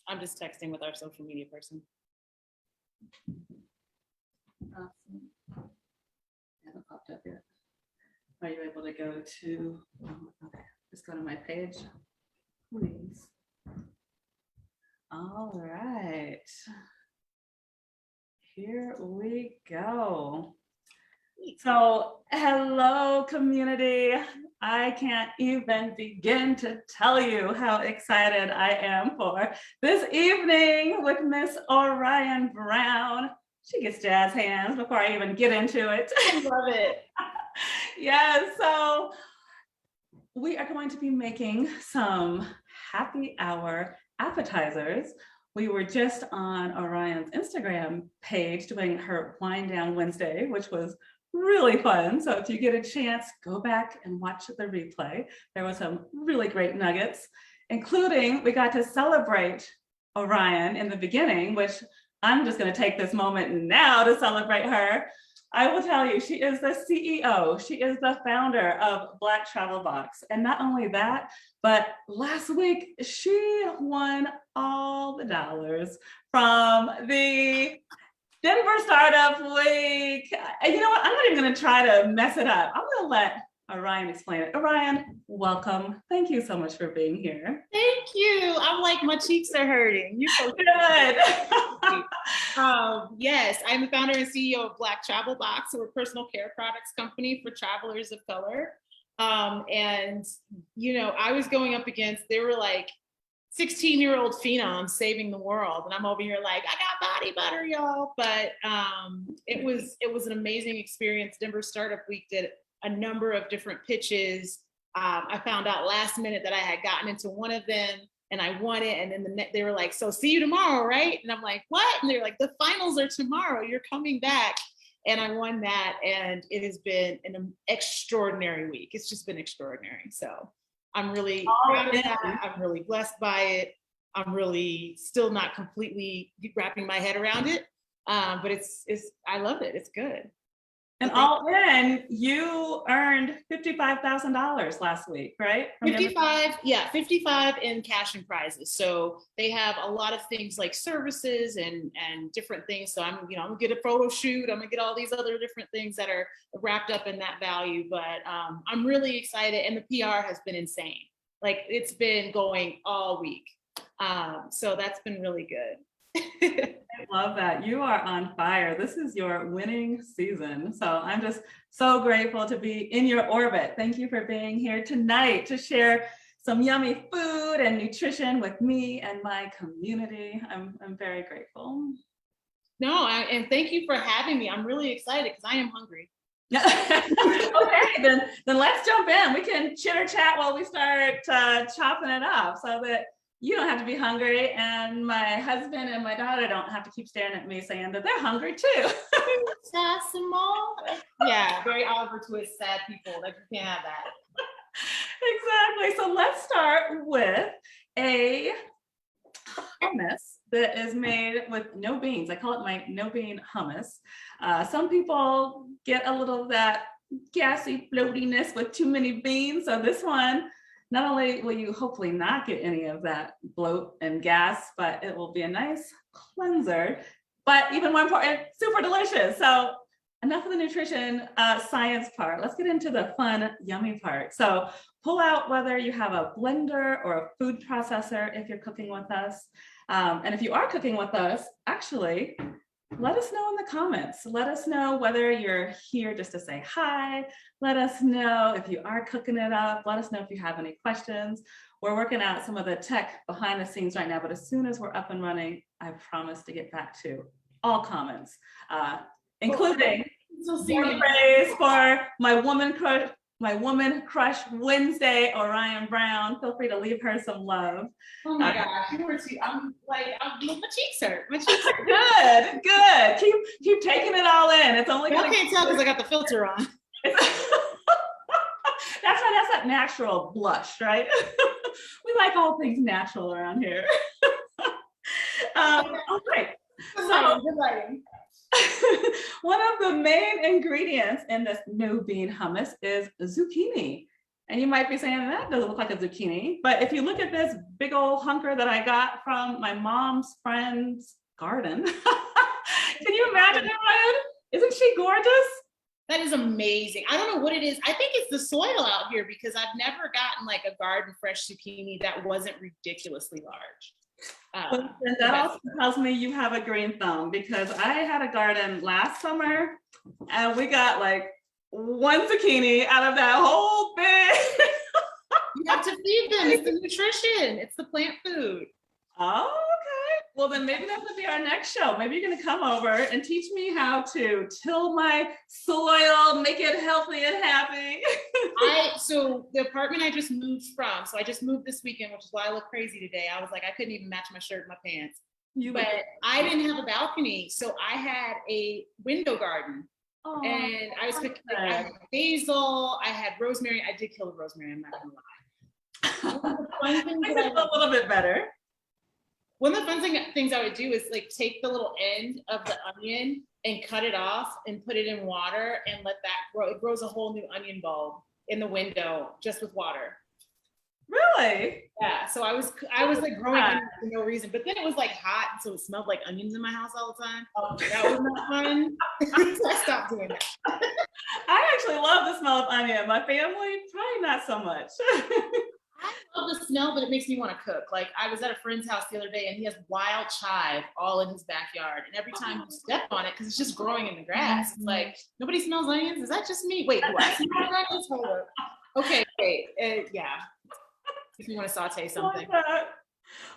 I'm just texting with our social media person. Awesome. Hasn't popped up yet. Are you able to go to, okay, just go to my page, please. All right. Here we go. So, hello, community. I can't even begin to tell you how excited I am for this evening with Miss Orion Brown. She gets jazz hands before I even get into it. I love it. Yeah, so we are going to be making some happy hour appetizers. We were just on Orion's Instagram page doing her Wind Down Wednesday, which was really fun. So if you get a chance, go back and watch the replay. There was some really great nuggets, including we got to celebrate Orion in the beginning, which I'm just going to take this moment now to celebrate her. I will tell you, she is the CEO. She is the founder of Black Travel Box. And not only that, but last week, she won all the dollars from the Denver Startup Week. And you know what? I'm not even going to try to mess it up. I'm going to let Orion explain it. Orion, welcome. Thank you so much for being here. Thank you. I'm like, my cheeks are hurting. You're so good. Yes, I'm the founder and CEO of Black Travel Box. We're a personal care products company for travelers of color. And, you know, I was going up against, they were like 16-year-old phenoms saving the world. And I'm over here like, I got body butter, y'all. But it was an amazing experience. Denver Startup Week did a number of different pitches. I found out last minute that I had gotten into one of them and I won it. And then they were like, so see you tomorrow, right? And I'm like, what? And they're like, the finals are tomorrow. You're coming back. And I won that. And it has been an extraordinary week. It's just been extraordinary. So I'm really proud of that. I'm really blessed by it. I'm really still not completely wrapping my head around it. But I love it. It's good. And all in, you earned $55,000 last week, right? 55 in cash and prizes. So they have a lot of things like services and different things. So I'm gonna get a photo shoot. I'm gonna get all these other different things that are wrapped up in that value. But I'm really excited, and the PR has been insane. Like, it's been going all week. So that's been really good. I love that. You are on fire. This is your winning season. So I'm just so grateful to be in your orbit. Thank you for being here tonight to share some yummy food and nutrition with me and my community. I'm very grateful. No, and thank you for having me. I'm really excited because I am hungry. Okay, then let's jump in. We can chitter chat while we start chopping it up so that you don't have to be hungry, and my husband and my daughter don't have to keep staring at me saying that they're hungry too. Sesame. Yeah, very Oliver Twist, sad people. Like, you can't have that. Exactly. So let's start with a hummus that is made with no beans. I call it my no bean hummus. Some people get a little of that gassy floatiness with too many beans. So this one, not only will you hopefully not get any of that bloat and gas, but it will be a nice cleanser, but even more important, super delicious. So enough of the nutrition science part. Let's get into the fun, yummy part. So pull out whether you have a blender or a food processor if you're cooking with us. And if you are cooking with us, actually, let us know in the comments. Let us know whether you're here just to say hi. Let us know if you are cooking it up. Let us know if you have any questions. We're working out some of the tech behind the scenes right now, but as soon as we're up and running, I promise to get back to all comments, including more praise for my woman crush Wednesday, Orion Brown. Feel free to leave her some love. Oh my gosh, my cheeks hurt. My cheeks hurt. Good. Keep taking it all in. It's only I can't tell because I got the filter on. That's that natural blush, right? We like all things natural around here. All right. Good lighting. One of the main ingredients in this no bean hummus is zucchini. And you might be saying that doesn't look like a zucchini, but if you look at this big old hunker that I got from my mom's friend's garden, can you imagine it, Ryan? Isn't she gorgeous? That is amazing. I don't know what it is. I think it's the soil out here because I've never gotten like a garden fresh zucchini that wasn't ridiculously large. And that also tells me you have a green thumb, because I had a garden last summer and we got like one zucchini out of that whole thing. You have to feed them. It's the nutrition. It's the plant food. Oh, okay. Well, then maybe that would be our next show. Maybe you're going to come over and teach me how to till my soil, make it healthy and happy. So the apartment I just moved from, so I just moved this weekend, which is why I look crazy today. I was like, I couldn't even match my shirt and my pants. But I didn't have a balcony. So I had a window garden. Oh, and I was cooking, I had basil, I had rosemary. I did kill the rosemary, I'm not gonna lie. Makes it a little bit better. One of the fun things I would do is like take the little end of the onion and cut it off and put it in water and let that grow. It grows a whole new onion bulb in the window just with water. Really? Yeah. So I was like growing onions for no reason, but then it was like hot, and so it smelled like onions in my house all the time. Oh, that was not fun. So I stopped doing that. I actually love the smell of onion. My family, probably not so much. I love the smell, but it makes me want to cook. Like I was at a friend's house the other day and he has wild chive all in his backyard. And every time you step on it, because it's just growing in the grass, it's like, nobody smells onions. Is that just me? Wait, do I smell onions? Hold up. Okay, wait. Yeah. If you want to saute something.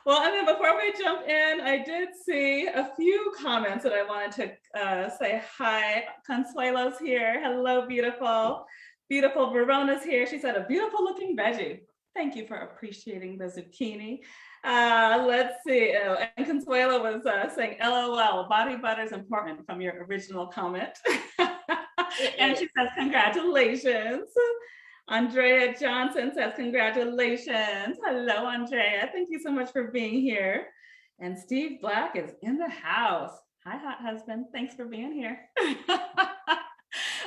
Well, and then before we jump in, I did see a few comments that I wanted to say hi. Consuelo's here. Hello, beautiful. Beautiful Verona's here. She said, a beautiful looking veggie. Thank you for appreciating the zucchini. Let's see. Oh, and Consuelo was saying, LOL, body butter is important from your original comment. And she says, congratulations. Andrea Johnson says, congratulations. Hello, Andrea. Thank you so much for being here. And Steve Black is in the house. Hi, hot husband. Thanks for being here. I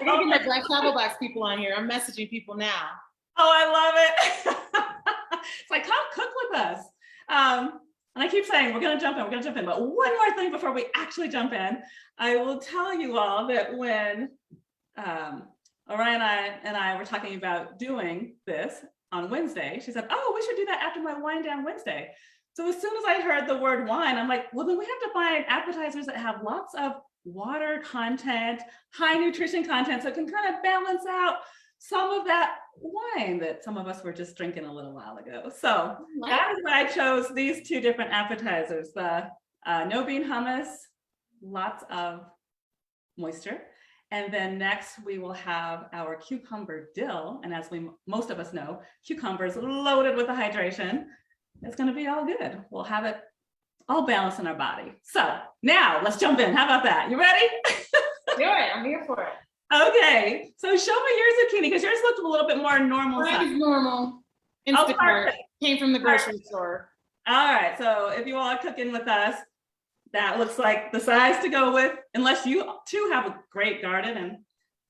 gotta get my Black Travel Box people on here. I'm messaging people now. Oh, I love it. It's like, come cook with us. And I keep saying, we're going to jump in. But one more thing before we actually jump in, I will tell you all that when Orion and I were talking about doing this on Wednesday, she said, oh, we should do that after my Wine Down Wednesday. So as soon as I heard the word wine, I'm like, well, then we have to find appetizers that have lots of water content, high nutrition content, so it can kind of balance out some of that wine that some of us were just drinking a little while ago. So that is why I chose these two different appetizers, the no bean hummus, lots of moisture. And then next we will have our cucumber dill. And as most of us know, cucumbers loaded with the hydration. It's gonna be all good. We'll have it all balanced in our body. So now let's jump in. How about that? You ready? Do it, I'm here for it. Okay, so show me your zucchini, because yours looked a little bit more normal. Mine is normal. Instacart. Came from the grocery store. All right, so if you all are cooking with us, that looks like the size to go with, unless you too have a great garden and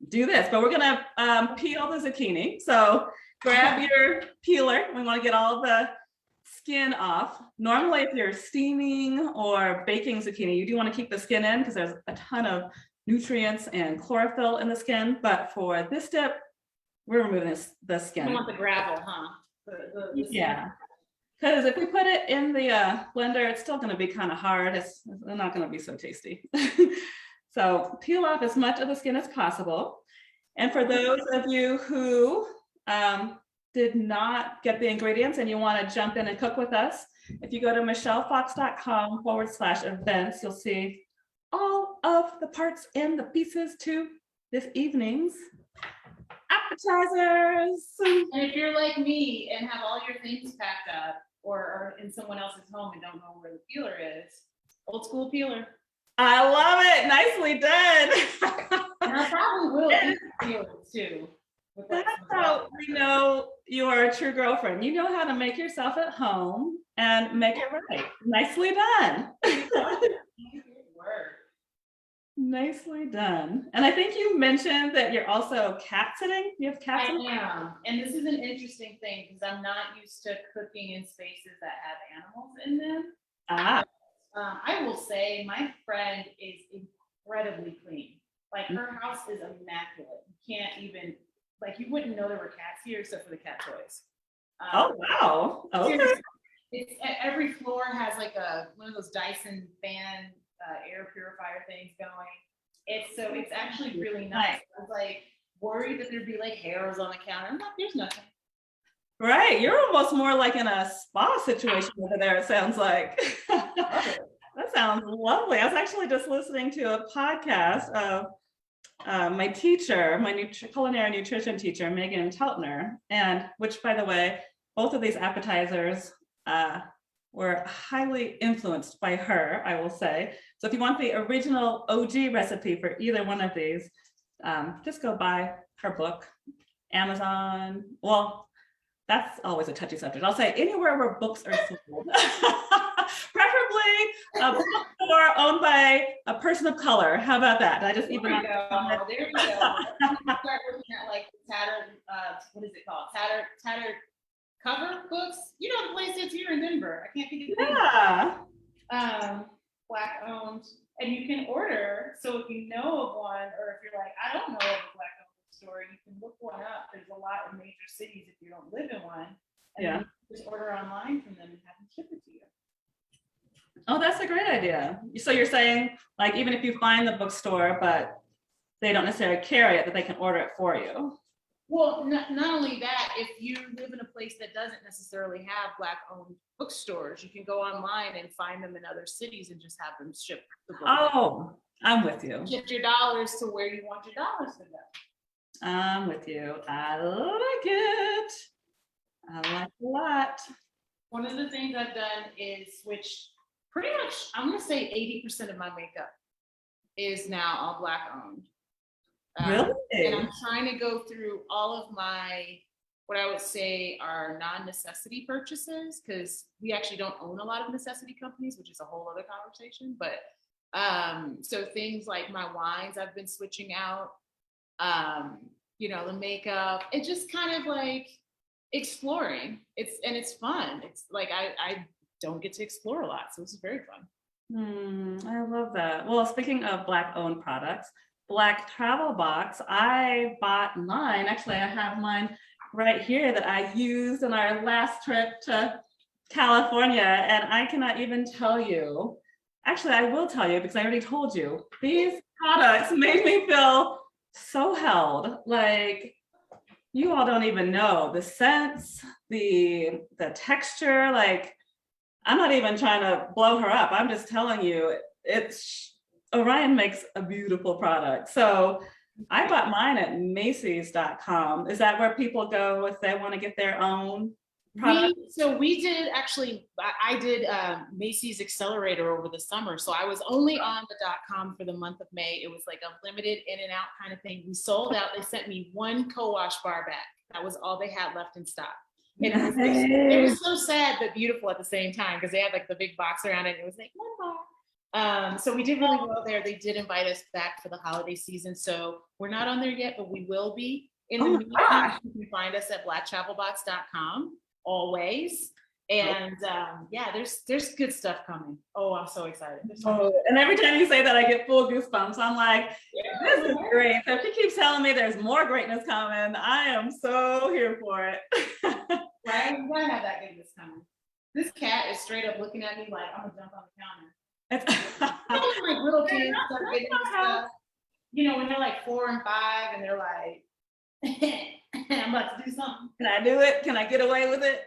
do this. But we're gonna peel the zucchini. So grab your peeler. We wanna get all the skin off. Normally, if you're steaming or baking zucchini, you do wanna keep the skin in because there's a ton of nutrients and chlorophyll in the skin. But for this dip, we're removing the skin. You want the gravel, huh? Yeah. Because if we put it in the blender, it's still going to be kind of hard. It's not going to be so tasty. So peel off as much of the skin as possible. And for those of you who did not get the ingredients and you want to jump in and cook with us, if you go to michellefox.com/events, you'll see all of the parts and the pieces to this evening's appetizers. And if you're like me and have all your things packed up or are in someone else's home and don't know where the peeler is, old school peeler. I love it. Nicely done. And I probably will eat the peeler too. That's how we know you are a true girlfriend. You know how to make yourself at home and make it right. Nicely done. Nicely done. And I think you mentioned that you're also cat sitting. You have cats I in? am, and this is an interesting thing because I'm not used to cooking in spaces that have animals in them. Ah. I will say my friend is incredibly clean. Like her house is immaculate. You can't even, like, you wouldn't know there were cats here except for the cat toys. Oh, wow. Okay. Seriously, it's, every floor has like one of those Dyson fan air purifier things going. It's actually really nice. I was like worried that thered be like hairs on the counter. I'm like, there's nothing. Right. You're almost more like in a spa situation over there, it sounds like. That sounds lovely. I was actually just listening to a podcast of my teacher, my culinary nutrition teacher, Megan Teltner, and which, by the way, both of these appetizers were highly influenced by her, I will say. So if you want the original OG recipe for either one of these, just go buy her book, Amazon. Well, that's always a touchy subject. I'll say anywhere where books are sold. Preferably a bookstore owned by a person of color. How about that? I just There we go. There we go. Start looking at like tattered, what is it called? Tattered cover books. You know the place that's here in Denver. I can't think of the name. Black owned, and you can order. So if you know of one, or if you're like, I don't know of a black owned bookstore, you can look one up. There's a lot in major cities if you don't live in one. And then you just order online from them and have them ship it to you. Oh, that's a great idea. So you're saying, like, even if you find the bookstore, but they don't necessarily carry it, that they can order it for you. Well, not only that, if you live in a place that doesn't necessarily have Black-owned bookstores, you can go online and find them in other cities and just have them ship the book. Oh, I'm with you. Shift your dollars to where you want your dollars to go. I'm with you. I like it. I like it a lot. One of the things I've done is switch pretty much, I'm going to say 80% of my makeup is now all Black owned. Really? And I'm trying to go through all of my, what I would say are non-necessity purchases, because we actually don't own a lot of necessity companies, which is a whole other conversation. But so things like my wines, I've been switching out, you know, the makeup, and just kind of like exploring. It's fun. It's like I don't get to explore a lot, so this is very fun. I love that. Well, speaking of Black owned products, Black Travel Box, I bought mine. Actually, I have mine right here that I used on our last trip to California. And I cannot even tell you, actually, I will tell you because I already told you, these products made me feel so held. Like, you all don't even know the scents, the texture. Like, I'm not even trying to blow her up. I'm just telling you, Orion makes a beautiful product. So I bought mine at Macy's.com. Is that where people go if they want to get their own product? We did actually, I did Macy's Accelerator over the summer. So I was only on the .com for the month of May. It was like a limited in and out kind of thing. We sold out. They sent me one co-wash bar back. That was all they had left in stock. And it was so sad but beautiful at the same time because they had like the big box around it. It was like one bar. So we did really well there. They did invite us back for the holiday season. So we're not on there yet, but we will be. In the meantime, you can find us at blacktravelbox.com always. And yeah, there's good stuff coming. Oh, I'm so excited. And every time you say that, I get full goosebumps. I'm like, this is great. So if she keeps telling me there's more greatness coming, I am so here for it. Right? We gotta have that goodness coming. This cat is straight up looking at me like I'm gonna jump on the counter. Like little kids start getting stuff, you know, when they're like 4 and 5 and they're like, I'm about to do something. Can I do it? Can I get away with it?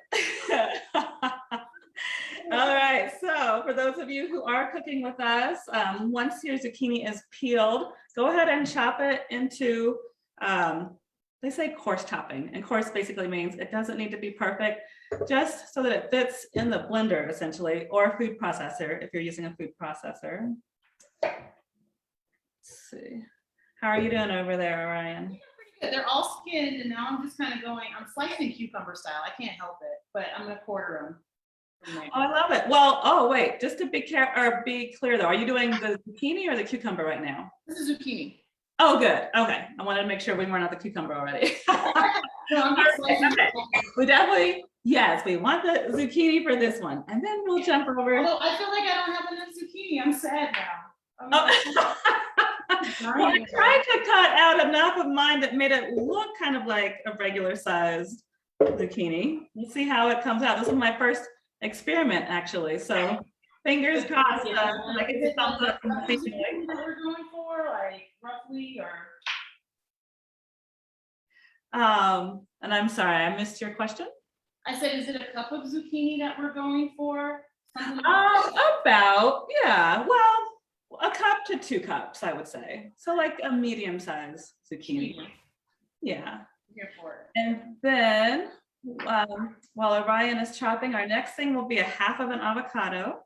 All right, so for those of you who are cooking with us, once your zucchini is peeled, go ahead and chop it into, they say coarse chopping, and coarse basically means it doesn't need to be perfect, just so that it fits in the blender essentially, or a food processor if you're using a food processor. Let's see. How are you doing over there, Orion? Pretty good. They're all skinned, and now I'm just kind of going, I'm slicing cucumber style. I can't help it, but I'm gonna quarter them. from there. Oh, I love it. Well, oh wait, just to be clear though, are you doing the zucchini or the cucumber right now? This is zucchini. Oh, good. Okay, I wanted to make sure we weren't on the cucumber already. No, I'm just slicing Okay. it. We definitely, yes, we want the zucchini for this one, and then we'll jump over. Although I feel like I don't have enough zucchini. I'm sad now. Oh. Well, I tried to cut out enough of mine that made it look kind of like a regular sized zucchini. We'll see how it comes out. This is my first experiment, actually. So fingers crossed. I can get thumbs up from the family. That we're going for, like roughly, or and I'm sorry, I missed your question. I said, is it a cup of zucchini that we're going for? About, yeah. Well, a cup to 2 cups, I would say. So like a medium size zucchini. Yeah. Here for it. And then while Orion is chopping, our next thing will be a half of an avocado.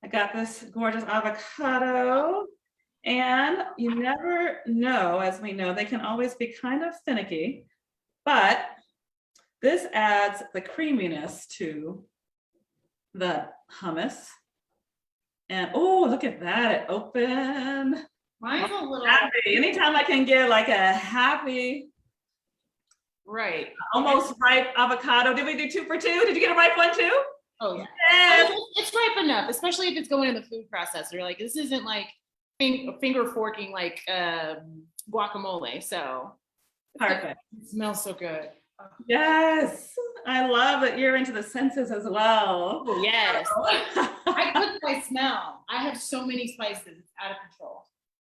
I got this gorgeous avocado, and you never know, as we know, they can always be kind of finicky, but this adds the creaminess to the hummus. And oh, look at that, it opened. Mine's a little happy. Anytime I can get like a happy, right, almost ripe avocado. Did we do 2 for 2? Did you get a ripe one too? Oh yeah. Yes. It's ripe enough, especially if it's going in the food processor. Like this isn't like finger forking like guacamole. So Perfect. it smells so good. Yes, I love that you're into the senses as well. Oh, yes. I cook by smell. I have so many spices, it's out of control.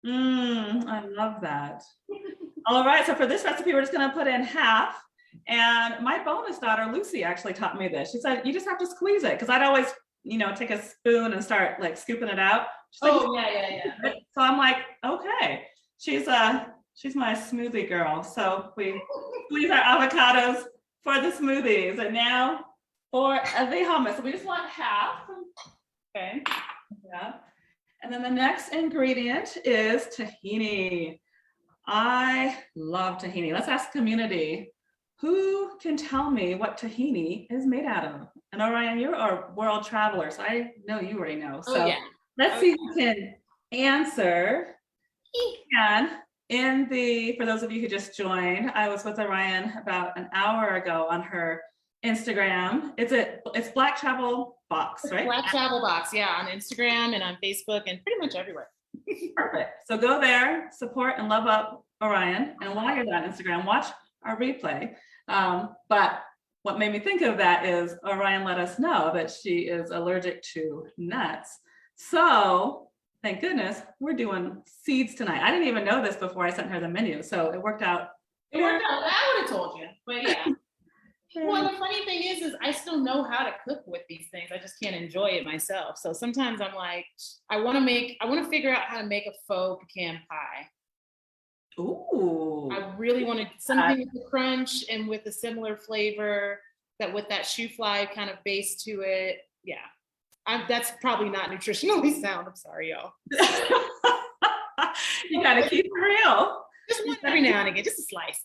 I love that. All right, so for this recipe, we're just gonna put in half. And my bonus daughter, Lucy, actually taught me this. She said, you just have to squeeze it. Because I'd always, take a spoon and start like scooping it out. She's like, oh, yeah. So I'm like, okay. She's my smoothie girl. So we squeeze our avocados for the smoothies. And now for the hummus. So we just want half. Okay. Yeah. And then the next ingredient is tahini. I love tahini. Let's ask community. Who can tell me what tahini is made out of? And Orion, you're a world traveler, so I know you already know. So let's see who can answer. And for those of you who just joined, I was with Orion about an hour ago on her Instagram. It's Black Travel Box, right? Black Travel Box, yeah, on Instagram and on Facebook and pretty much everywhere. Perfect. So go there, support and love up Orion. And while you're on Instagram, watch our replay. But what made me think of that is Orion let us know that she is allergic to nuts. So thank goodness we're doing seeds tonight. I didn't even know this before I sent her the menu. So it worked out. I would have told you, but yeah. Well, the funny thing is I still know how to cook with these things. I just can't enjoy it myself. So sometimes I'm like, I want to figure out how to make a faux pecan pie. Ooh. I really wanted something with the crunch and with a similar flavor that with that shoe fly kind of base to it. Yeah. That's probably not nutritionally sound. I'm sorry, y'all. You gotta keep it real. Just one every now and again, just a slice.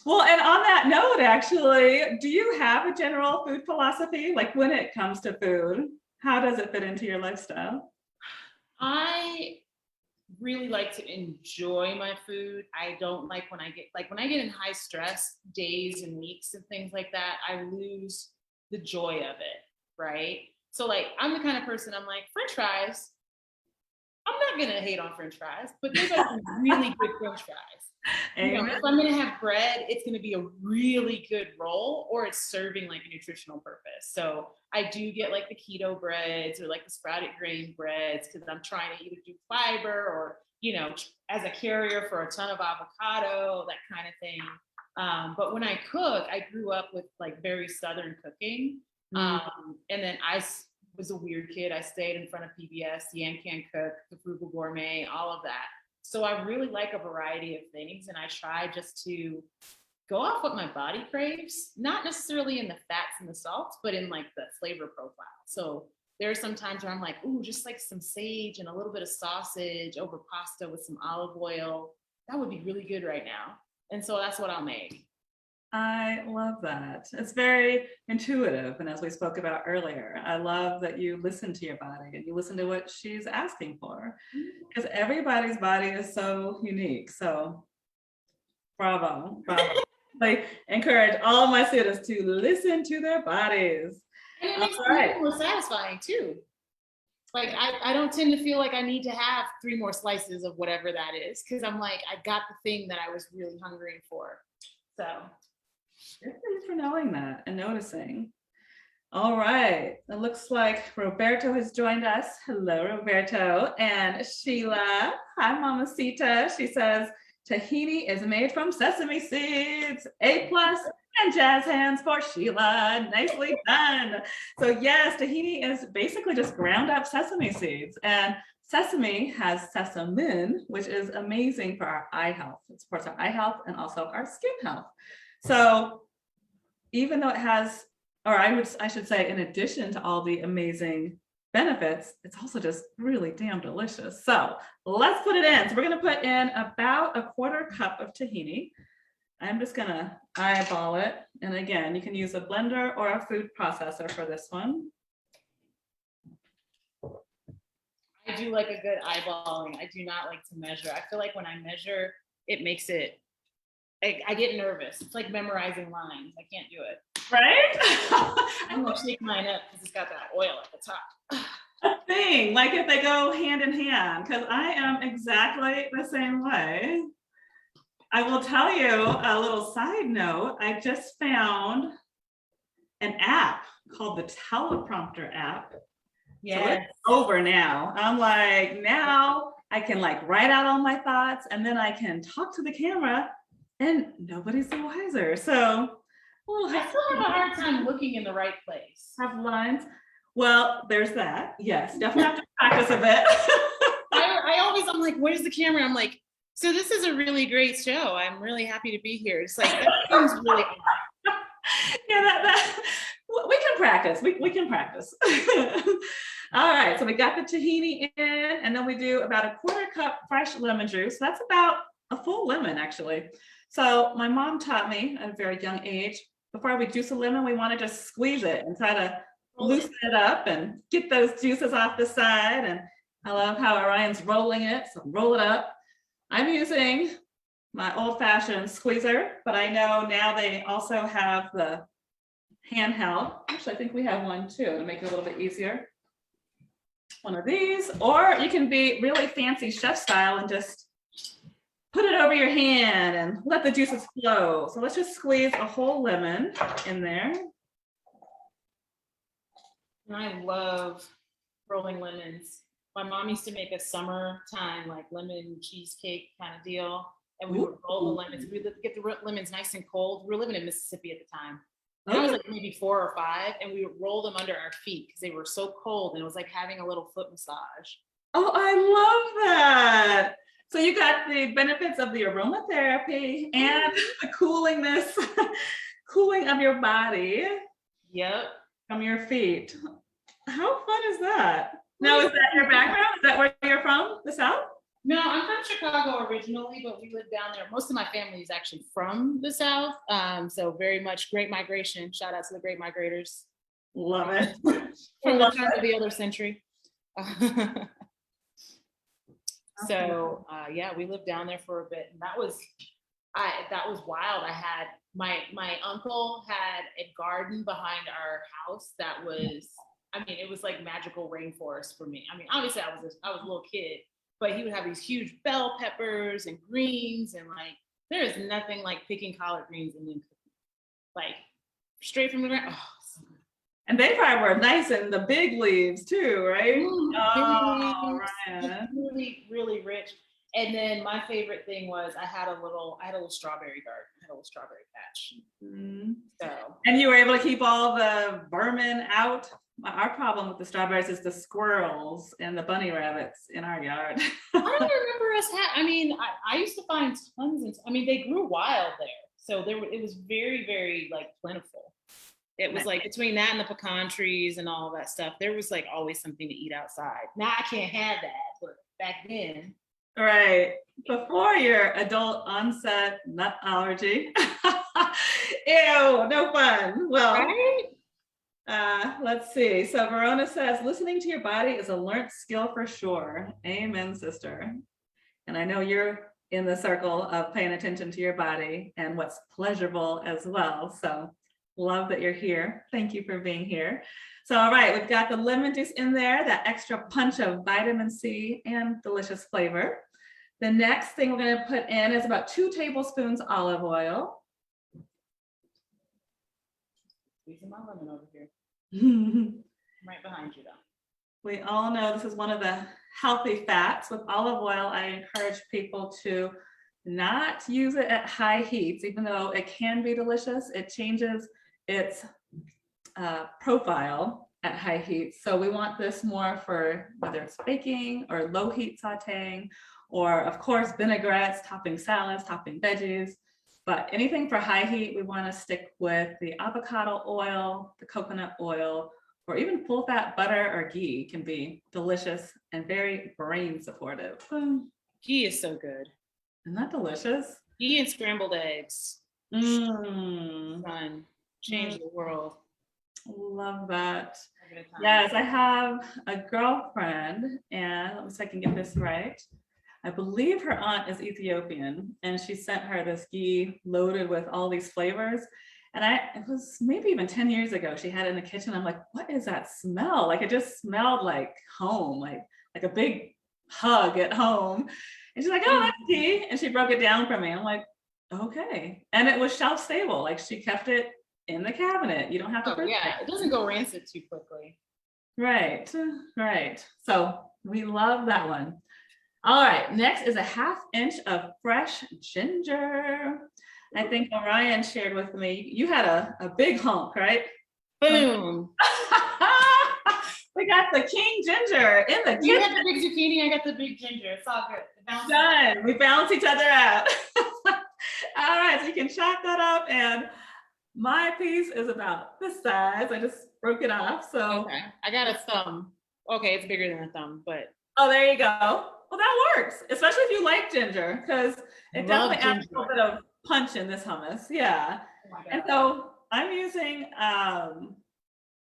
Well, and on that note, actually, do you have a general food philosophy? Like when it comes to food, how does it fit into your lifestyle? I really like to enjoy my food. I don't like when I get in high stress days and weeks and things like that, I lose the joy of it, right? So like I'm the kind of person, I'm like, French fries, I'm not gonna hate on French fries, but there's like some really good French fries. If I'm gonna have bread, it's gonna be a really good roll, or it's serving like a nutritional purpose. So I do get like the keto breads or like the sprouted grain breads because I'm trying to either do fiber or as a carrier for a ton of avocado, that kind of thing. But when I cook, I grew up with like very Southern cooking, and then I was a weird kid. I stayed in front of PBS, Yan Can Cook, The Frugal Gourmet, all of that. So I really like a variety of things, and I try just to go off what my body craves, not necessarily in the fats and the salts, but in like the flavor profile. So there are some times where I'm like, ooh, just like some sage and a little bit of sausage over pasta with some olive oil. That would be really good right now. And so that's what I'll make. I love that. It's very intuitive. And as we spoke about earlier, I love that you listen to your body and you listen to what she's asking for, because everybody's body is so unique. So bravo, bravo. I encourage all of my students to listen to their bodies. And it makes it more satisfying too. Like I don't tend to feel like I need to have 3 more slices of whatever that is, because I'm like, I got the thing that I was really hungry for. So good for you for knowing that and noticing. All right, it looks like Roberto has joined us. Hello, Roberto. And Sheila, hi, Mamacita. She says, tahini is made from sesame seeds, A+, and jazz hands for Sheila. Nicely done. So yes, tahini is basically just ground up sesame seeds. And sesame has sesamin, which is amazing for our eye health. It supports our eye health and also our skin health. So even though it has, or I should say, in addition to all the amazing benefits, it's also just really damn delicious. So let's put it in. So we're gonna put in about a 1/4 cup of tahini. I'm just gonna eyeball it. And again, you can use a blender or a food processor for this one. I do like a good eyeballing. I do not like to measure. I feel like when I measure, it makes it, I get nervous. It's like memorizing lines. I can't do it. Right? I'm gonna shake mine up because it's got that oil at the top. A thing, like if they go hand in hand, because I am exactly the same way. I will tell you a little side note. I just found an app called the Teleprompter app. Yeah. So it's over now. I'm like, now I can like write out all my thoughts and then I can talk to the camera and nobody's the wiser. So I still have a hard time looking in the right place. Have lines. Well, there's that. Yes, definitely have to practice a bit. I'm like, where's the camera? I'm like, so this is a really great show. I'm really happy to be here. It's like, that seems really yeah, that we can practice. We can practice. All right, so we got the tahini in, and then we do about a 1/4 cup fresh lemon juice. That's about a full lemon, actually. So my mom taught me at a very young age, before we juice a lemon, we want to just squeeze it and try to loosen it up and get those juices off the side. And I love how Orion's rolling it, so roll it up. I'm using my old-fashioned squeezer, but I know now they also have the handheld. Actually, I think we have one too to make it a little bit easier. One of these, or you can be really fancy chef style and just put it over your hand and let the juices flow. So let's just squeeze a whole lemon in there. I love rolling lemons. My mom used to make a summertime like lemon cheesecake kind of deal. And we would roll the lemons. We would get the lemons nice and cold. We were living in Mississippi at the time. And I was like maybe 4 or 5, and we would roll them under our feet because they were so cold, and it was like having a little foot massage. Oh, I love that. So you got the benefits of the aromatherapy and the cooling of your body. Yep. From your feet. How fun is that? Now, is that your background? Is that where you're from, the South? No, I'm from Chicago originally, but we lived down there. Most of my family is actually from the South. So very much Great Migration. Shout out to the Great Migrators. Love it. From the turn of the other century. So yeah, we lived down there for a bit, and that was wild. I had my uncle had a garden behind our house that was, I mean, it was like magical rainforest for me. I mean, obviously I was a little kid, but he would have these huge bell peppers and greens, and like there is nothing like picking collard greens and then cooking, like straight from the ground. Oh, so good. And they probably were nice in the big leaves too, right? Oh, right. Really, really rich. And then my favorite thing was I had a little strawberry garden. I had a little strawberry patch. Mm-hmm. So. And you were able to keep all the vermin out. Our problem with the strawberries is the squirrels and the bunny rabbits in our yard. I don't remember us I mean, I used to find tons. I mean, they grew wild there. So it was very, very like plentiful. It was like between that and the pecan trees and all that stuff, there was like always something to eat outside. Now I can't have that, but back then. Right. Before your adult onset nut allergy, Ew, no fun. Well, Right? let's see. So Verona says, listening to your body is a learned skill for sure. Amen, sister. And I know you're in the circle of paying attention to your body and what's pleasurable as well. So love that you're here. Thank you for being here. So, all right, we've got the lemon juice in there, that extra punch of vitamin C and delicious flavor. The next thing we're going to put in is about 2 tablespoons olive oil. Squeezing my lemon over here. We Right behind you though. all know this is one of the healthy fats. With olive oil, I encourage people to not use it at high heats, even though it can be delicious. It changes its profile at high heat. So we want this more for whether it's baking or low heat sauteing, or of course vinaigrettes, topping salads, topping veggies. But anything for high heat, we want to stick with the avocado oil, the coconut oil, or even full fat butter or ghee can be delicious and very brain supportive. Ghee is so good. Isn't that delicious? Ghee and scrambled eggs. Fun. Change the world. Love that. Give it a time. Yes, I have a girlfriend, and let me see if I can get this right. I believe her aunt is Ethiopian, and she sent her this ghee loaded with all these flavors. And it was maybe even 10 years ago, she had it in the kitchen. I'm like, what is that smell? Like it just smelled like home, like a big hug at home. And she's like, oh, that's ghee. And she broke it down for me. I'm like, okay. And it was shelf stable. Like she kept it in the cabinet. You don't have to. Oh, yeah, it doesn't go rancid too quickly. Right, right. So we love that one. All right, next is a 1/2 inch of fresh ginger. I think Orion shared with me, you had a big hunk, right? Boom. We got the king ginger in the kitchen. You got the big zucchini, I got the big ginger. It's all good. Done. We balance each other out. All right, so you can chalk that up. And my piece is about this size. I just broke it off. So okay, I got a thumb. Okay, it's bigger than a thumb, but. Oh, there you go. Well, that works, especially if you like ginger, because it definitely adds a little bit of punch in this hummus. Yeah. Oh, and so I'm using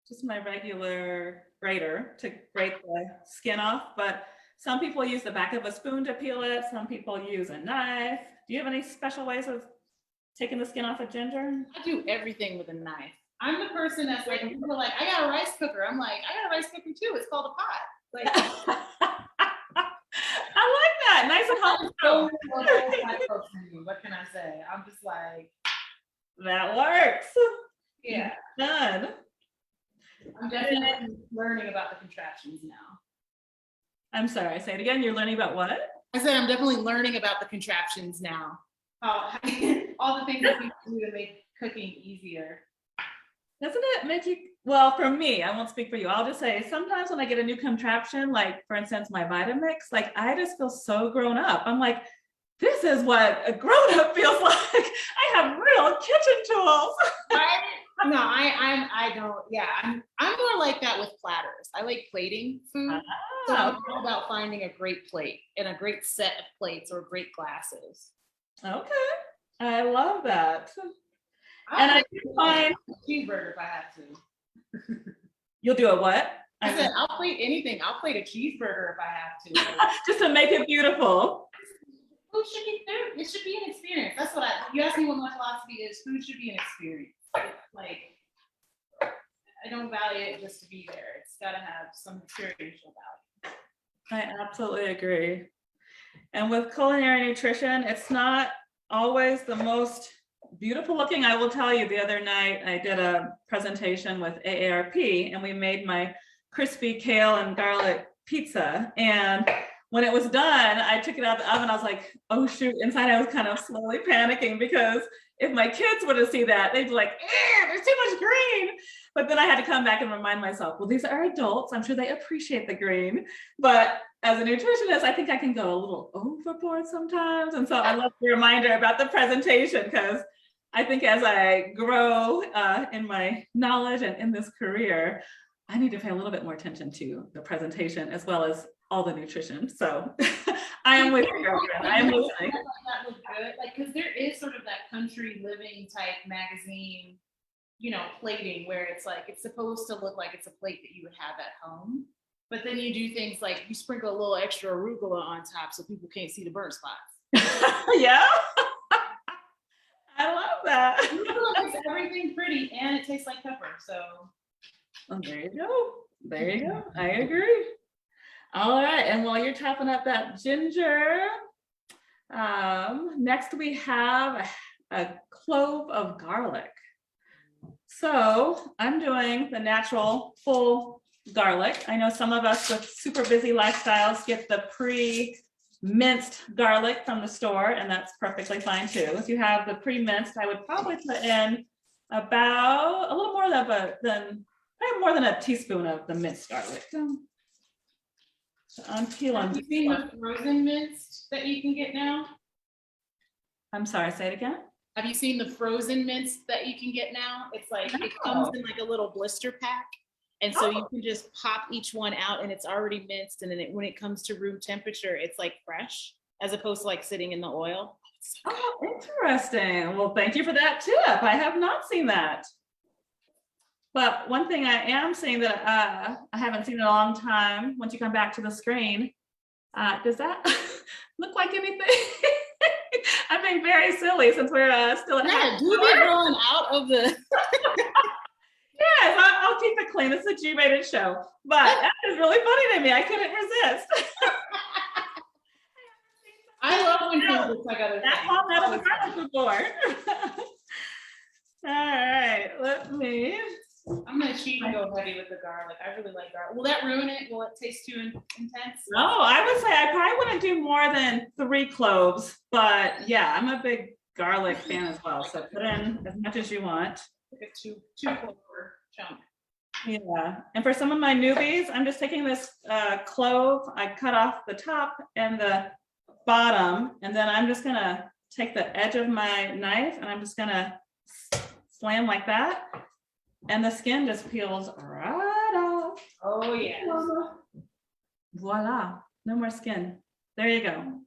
just my regular grater to grate the skin off, but some people use the back of a spoon to peel it. Some people use a knife. Do you have any special ways of taking the skin off of ginger? I do everything with a knife. I'm the person that's like, people are like, I got a rice cooker. I'm like, I got a rice cooker too. It's called a pot. Like, I like that. Nice and hot. What can I say? I'm just like, that works. Yeah. Done. I'm definitely learning about the contraptions now. I'm sorry, say it again. You're learning about what? I said I'm definitely learning about the contraptions now. All the things that we do to make cooking easier. Doesn't it make you, well, for me, I won't speak for you. I'll just say sometimes when I get a new contraption, like for instance, my Vitamix, like I just feel so grown up. I'm like, this is what a grown up feels like. I have real kitchen tools. No, I don't. Yeah, I'm more like that with platters. I like plating food. So I'm all about finding a great plate and a great set of plates or great glasses. Okay, I love that. And I do find a cheeseburger if I have to. You'll do a what? I said I'll plate anything. I'll plate a cheeseburger if I have to. Just to make it beautiful. Food should be food. It should be an experience. That's what you asked me what my philosophy is. Food should be an experience. Like I don't value it just to be there. It's got to have some experiential value. I absolutely agree. And with culinary nutrition, it's not always the most beautiful looking. I will tell you, the other night I did a presentation with AARP and we made my crispy kale and garlic pizza. And when it was done, I took it out of the oven. I was like, oh shoot, inside I was kind of slowly panicking because if my kids were to see that, they'd be like, there's too much green. But then I had to come back and remind myself, well, these are adults. I'm sure they appreciate the green. But as a nutritionist, I think I can go a little overboard sometimes. And so I love the reminder about the presentation because I think as I grow in my knowledge and in this career, I need to pay a little bit more attention to the presentation as well as all the nutrition. So I am with you, girlfriend. I am listening. That look good, like, because there is sort of that country living type magazine, plating where it's like it's supposed to look like it's a plate that you would have at home, but then you do things like you sprinkle a little extra arugula on top so people can't see the burnt spots. Yeah, I love that. Arugula makes everything pretty and it tastes like pepper. So well, there you go. There you go. I agree. All right, and while you're chopping up that ginger, next we have a clove of garlic. So I'm doing the natural full garlic. I know some of us with super busy lifestyles get the pre-minced garlic from the store, and that's perfectly fine too. If you have the pre-minced, I would probably put in about a little more than more than a teaspoon of the minced garlic. So I'm peeling. have you seen the frozen minced that you can get now? I'm sorry, say it again. Have you seen the frozen mints that you can get now? It's like, it comes in like a little blister pack. And so you can just pop each one out and it's already minced. And then when it comes to room temperature, it's like fresh as opposed to like sitting in the oil. Oh, interesting. Well, thank you for that tip. I have not seen that. But one thing I am seeing that I haven't seen in a long time, once you come back to the screen, does that look like anything? I'm being very silly since we're still at do be growing out of the. Yes, I'll keep it clean. It's a G-rated show, but that is really funny to me. I couldn't resist. I love when people look like other That's all that was garlic before. All right, let me. I'm gonna cheat and go heavy with the garlic. I really like garlic. Will that ruin it? Will it taste too intense? No, I would say I probably wouldn't do more than 3 cloves, but yeah, I'm a big garlic fan as well. So put in as much as you want. Like a two clover chunk. Yeah, and for some of my newbies, I'm just taking this clove. I cut off the top and the bottom, and then I'm just gonna take the edge of my knife and I'm just gonna slam like that. And the skin just peels right off. Oh yeah. Voila, no more skin. There you go.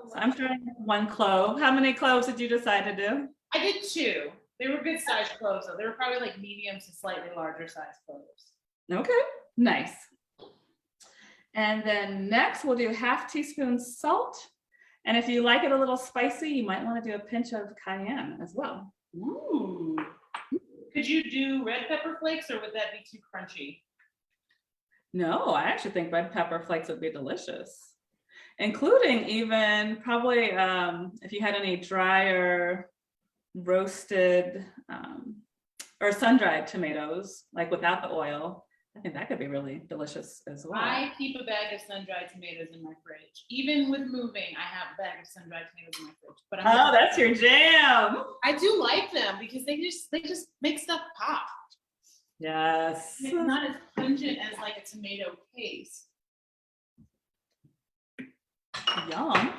So I'm starting with 1 clove. How many cloves did you decide to do? I did 2. They were good sized cloves, though. They were probably like medium to slightly larger sized cloves. Okay, nice. And then next we'll do ½ teaspoon salt. And if you like it a little spicy, you might want to do a pinch of cayenne as well. Ooh. Could you do red pepper flakes or would that be too crunchy? No, I actually think red pepper flakes would be delicious, including even probably if you had any drier roasted or sun-dried tomatoes, like without the oil. I think that could be really delicious as well. I keep a bag of sun-dried tomatoes in my fridge. Even with moving, I have a bag of sun-dried tomatoes in my fridge. But that's your jam. I do like them because they just make stuff pop. Yes. It's not as pungent as like a tomato paste. Yum.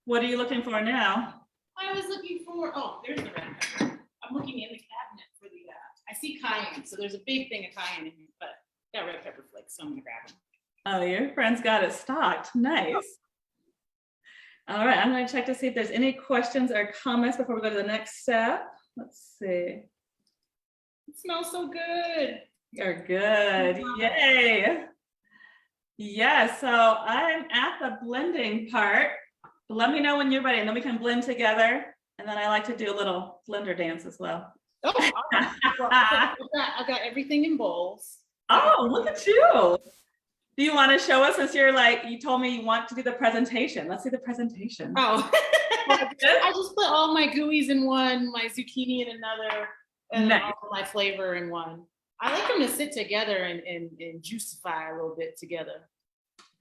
What are you looking for now? I was looking for, there's the red pepper. I'm looking in the cabinet for the, I see cayenne, so there's a big thing of cayenne in here, but got red pepper flakes, so I'm gonna grab them. Oh, your friend's got it stocked. Nice. All right, I'm gonna check to see if there's any questions or comments before we go to the next step. Let's see. It smells so good. You're good. Yay. Yeah, so I'm at the blending part. Let me know when you're ready and then we can blend together. And then I like to do a little blender dance as well. Oh, all right. Well, I got everything in bowls. Oh, look at you. Do you want to show us since you told me you want to do the presentation? Let's see the presentation. Oh, I just put all my gooeys in one, my zucchini in another, and nice. all my flavor in one. I like them to sit together and juicify a little bit together.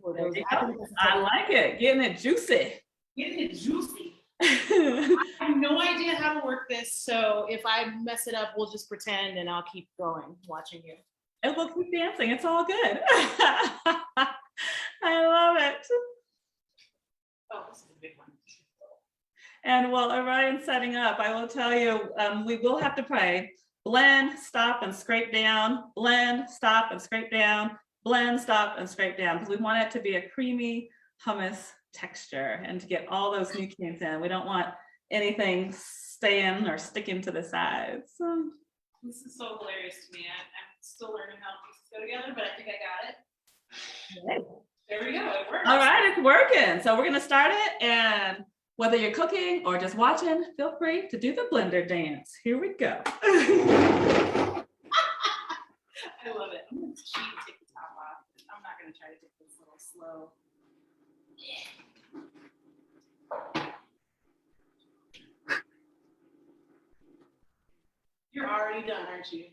I like it. Getting it juicy. Getting it juicy. I have no idea how to work this, so if I mess it up, we'll just pretend and I'll keep going, watching you. And we'll keep dancing. It's all good. I love it. Oh, this is a big one. And while Orion's setting up, I will tell you, we will have to pray. Blend, stop, and scrape down. Blend, stop, and scrape down. blend, stop, and scrape down because we want it to be a creamy hummus texture and to get all those nutrients in. We don't want anything staying or sticking to the sides. So. This is so hilarious to me. I'm still learning how pieces go together, but I think I got it. Okay. There we go. It works. All right, it's working. So we're gonna start it, and whether you're cooking or just watching, feel free to do the blender dance. Here we go. I love it. I'm gonna cheat and take the top off. I'm not gonna try to take this a little slow. You're already done, aren't you?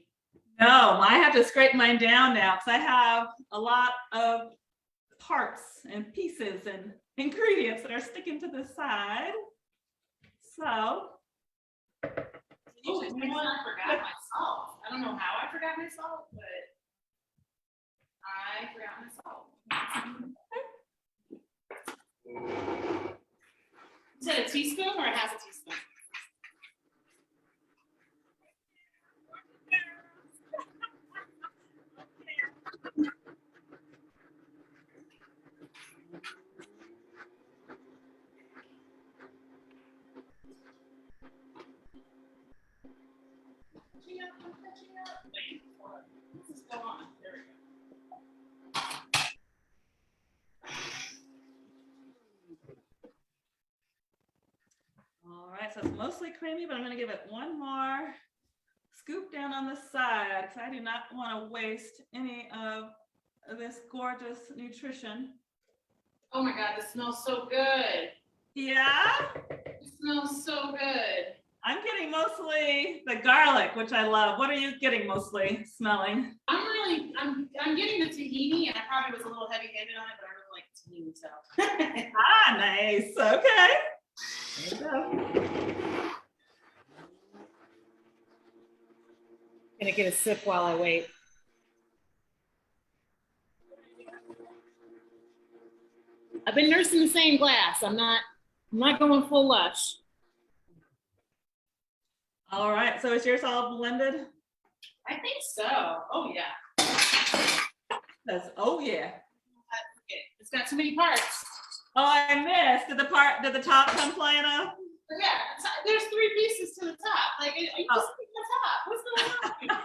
No, I have to scrape mine down now because I have a lot of parts and pieces and ingredients that are sticking to the side. So. Oh, you know what? I forgot my salt. I don't know how I forgot my salt, but I forgot my salt. Is that a teaspoon or a half a teaspoon? Wait, hold on. Let's just go on. There we go. All right, so it's mostly creamy, but I'm gonna give it one more scoop down on the side because I do not want to waste any of this gorgeous nutrition. Oh my God, this smells so good. Yeah? It smells so good. I'm getting mostly the garlic, which I love. What are you getting mostly smelling? I'm getting the tahini, and I probably was a little heavy-handed on it, but I really like tahini, so. Ah, nice. Okay. There you go. Gonna get a sip while I wait. I've been nursing the same glass. I'm not going full lush. All right, so is yours all blended? I think so. Oh yeah. Oh yeah. Okay. It's got too many parts. Oh, I missed. Did the top come flying off? Yeah, there's 3 pieces to the top. Like, you just pick the top. What's going on?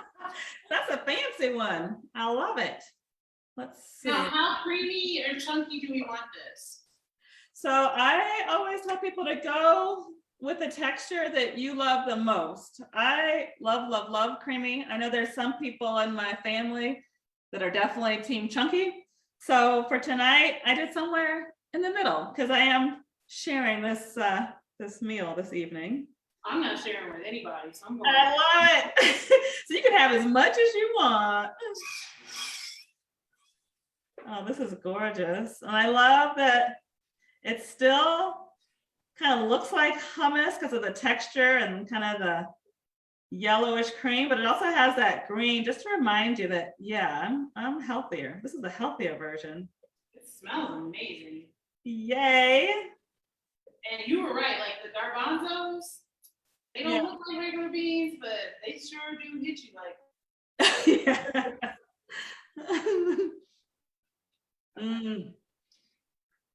That's a fancy one. I love it. Let's see. Now, how creamy or chunky do we want this? So I always tell people to go with the texture that you love the most. I love, love, love creamy. I know there's some people in my family that are definitely team chunky. So for tonight, I did somewhere in the middle because I am sharing this this meal this evening. I'm not sharing with anybody, so I'm going. I love it. So you can have as much as you want. Oh, this is gorgeous. And I love that it still kind of looks like hummus because of the texture and kind of the yellowish cream, but it also has that green just to remind you that, yeah, I'm healthier. This is a healthier version. It smells amazing. Yay. And you were right, like the garbanzos, they don't look like regular beans, but they sure do hit you like.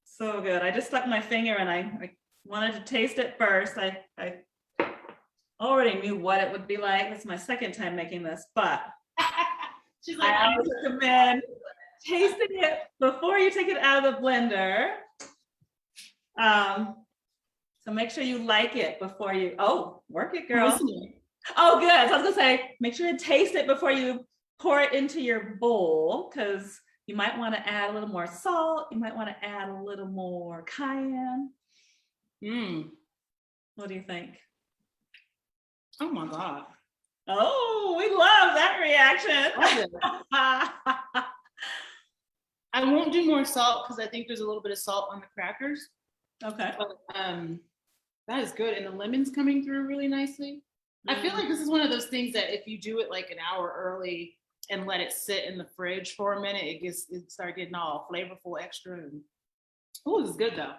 So good. I just stuck my finger and I wanted to taste it first. I already knew what it would be like. It's my second time making this, but She's like, I always recommend tasting it before you take it out of the blender. So make sure you like it before you, work it, girl. Oh, good. So I was gonna say, make sure to taste it before you pour it into your bowl, because you might want to add a little more salt. You might want to add a little more cayenne. What do you think? oh my God. Oh, we love that reaction. I won't do more salt because I think there's a little bit of salt on the crackers. Okay. But that is good. And the lemon's coming through really nicely. I feel like this is one of those things that if you do it like an hour early and let it sit in the fridge for a minute, it starts getting all flavorful extra. Oh, this is good though.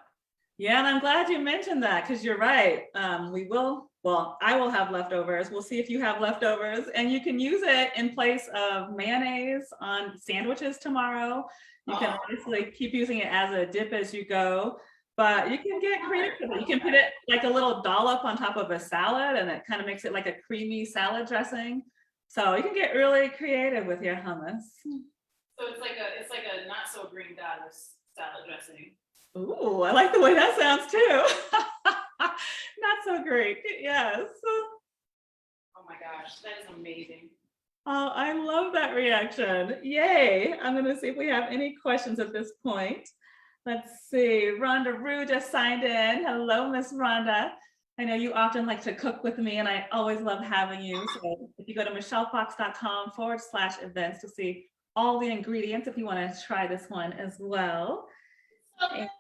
Yeah, and I'm glad you mentioned that because you're right. We will Well, I will have leftovers. We'll see if you have leftovers, and you can use it in place of mayonnaise on sandwiches tomorrow. You can obviously keep using it as a dip as you go, but you can get creative with it. You can put it like a little dollop on top of a salad, and it kind of makes it like a creamy salad dressing. So you can get really creative with your hummus. So it's like a not so green goddess salad dressing. Ooh, I like the way that sounds too. Not so great. Yes. Oh my gosh, that is amazing. Oh, I love that reaction. Yay. I'm going to see if we have any questions at this point. Let's see. Rhonda Rue just signed in. Hello, Miss Rhonda. I know you often like to cook with me, and I always love having you. So if you go to michellefox.com/events to see all the ingredients if you want to try this one as well.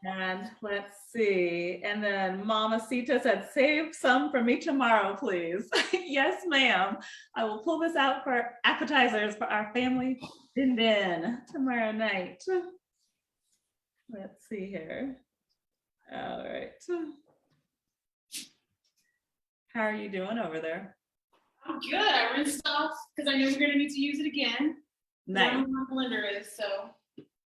And let's see. And then Mama Sita said, save some for me tomorrow, please. Yes, ma'am. I will pull this out for appetizers for our family din tomorrow night. Let's see here. All right. How are you doing over there? I'm good. I rinsed off because I know we're going to need to use it again. Nice. I don't know where my blender is, so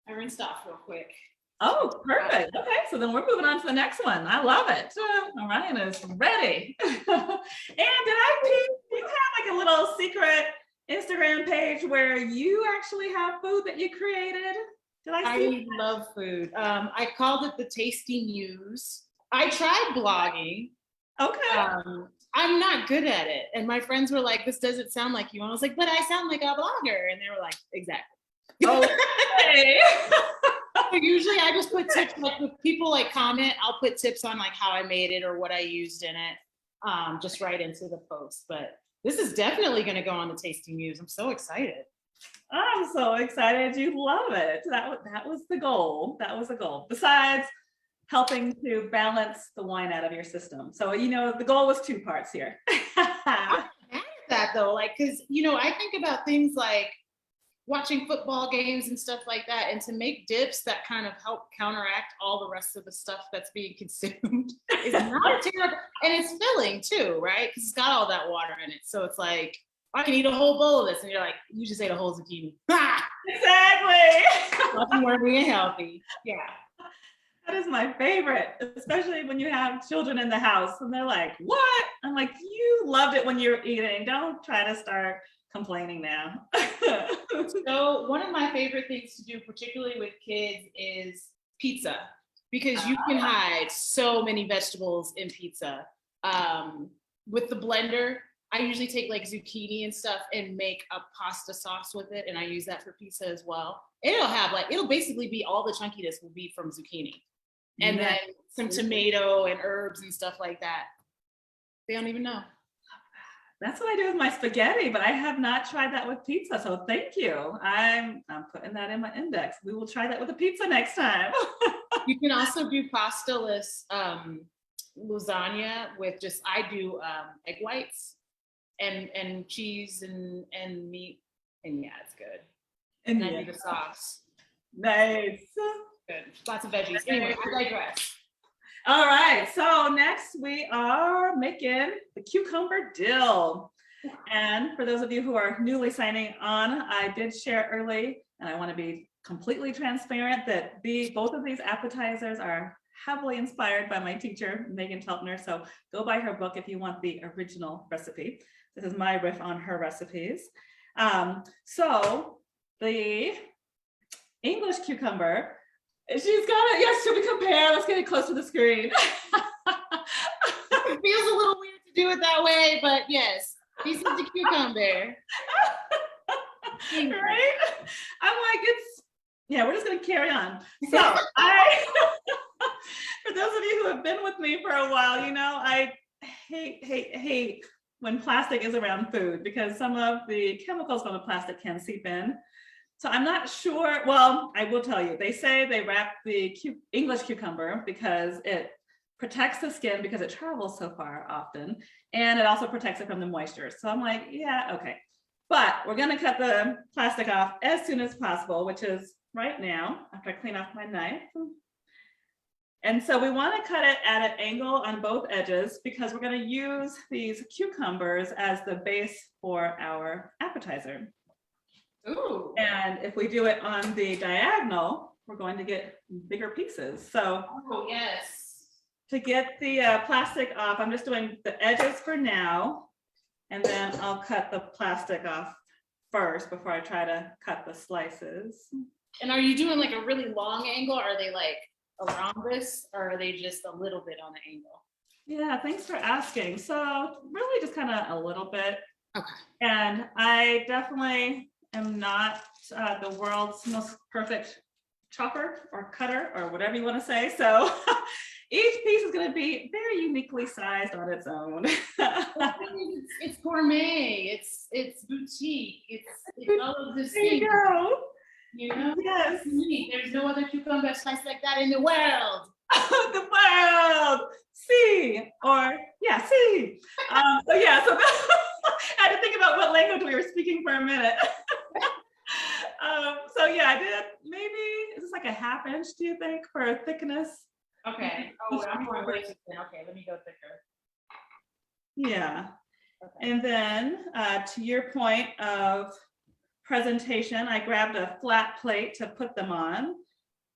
I rinsed off real quick. Oh, perfect. Okay, so then we're moving on to the next one. I love it. Orion is ready. And did I peep? You have like a little secret Instagram page where you actually have food that you created? Did I see? I love food. I called it the Tasty Muse. I tried blogging. Okay. I'm not good at it. And my friends were like, this doesn't sound like you. And I was like, but I sound like a blogger. And they were like, exactly. Okay. So usually I just put tips, like if people like comment, I'll put tips on like how I made it or what I used in it, just right into the post. But this is definitely going to go on the Tasty Muse. I'm so excited. I'm so excited. You love it. That was the goal. That was the goal. Besides helping to balance the wine out of your system. So, you know, the goal was 2 parts here. That though, like, because, you know, I think about things like watching football games and stuff like that, and to make dips that kind of help counteract all the rest of the stuff that's being consumed is not terrible. And it's filling too, right? Because it's got all that water in it. So it's like, I can eat a whole bowl of this. And you're like, you just ate a whole zucchini. Exactly. Nothing more being healthy. Yeah. That is my favorite, especially when you have children in the house and they're like, what? I'm like, you loved it when you were eating. Don't try to start complaining now. So one of my favorite things to do, particularly with kids, is pizza, because you can hide so many vegetables in pizza. With the blender, I usually take like zucchini and stuff and make a pasta sauce with it, and I use that for pizza as well. It'll basically be all the chunkiness will be from zucchini, and then some tomato and herbs and stuff like that. They don't even know. That's what I do with my spaghetti, but I have not tried that with pizza. So thank you. I'm putting that in my index. We will try that with a pizza next time. You can also do pasta-less lasagna with I do egg whites and cheese and meat, and yeah, it's good. And then I do the sauce. Nice. Good. Lots of veggies. Anyway, I digress. All right, so next we are making the cucumber dill. And for those of you who are newly signing on, I did share early, and I want to be completely transparent that both of these appetizers are heavily inspired by my teacher, Megan Teltner. So go buy her book if you want the original recipe. This is my riff on her recipes. So the English cucumber, she's got it. Yes, should we compare? Let's get it close to the screen. It feels a little weird to do it that way, but yes, this is the cucumber. Right? I'm like, we're just gonna carry on. So for those of you who have been with me for a while, you know, I hate when plastic is around food, because some of the chemicals from the plastic can seep in. So I'm not sure. Well, I will tell you, they say they wrap the English cucumber because it protects the skin because it travels so far often, and it also protects it from the moisture. So I'm like, yeah, okay. But we're gonna cut the plastic off as soon as possible, which is right now, after I clean off my knife. And so we want to cut it at an angle on both edges because we're going to use these cucumbers as the base for our appetizer. Ooh. And if we do it on the diagonal, we're going to get bigger pieces. So Oh, yes. to get the plastic off, I'm just doing the edges for now, and then I'll cut the plastic off first before I try to cut the slices. And are you doing like a really long angle? Or are they like a rhombus, or are they just a little bit on the angle? Yeah, thanks for asking. So really just kind of a little bit. Okay. And I definitely am not the world's most perfect chopper or cutter or whatever you want to say. So each piece is going to be very uniquely sized on its own. It's gourmet. It's boutique. It's all of this. There you go. You know? Yes. There's no other cucumber sliced like that in the world. The world. See, or yeah, see. So yeah, so I had to think about what language we were speaking for a minute. So yeah, I did maybe, is this like a ½ inch, do you think, for thickness? Okay. Oh, I'm going way too thin. Okay, let me go thicker. Yeah. Okay. And then to your point of presentation, I grabbed a flat plate to put them on.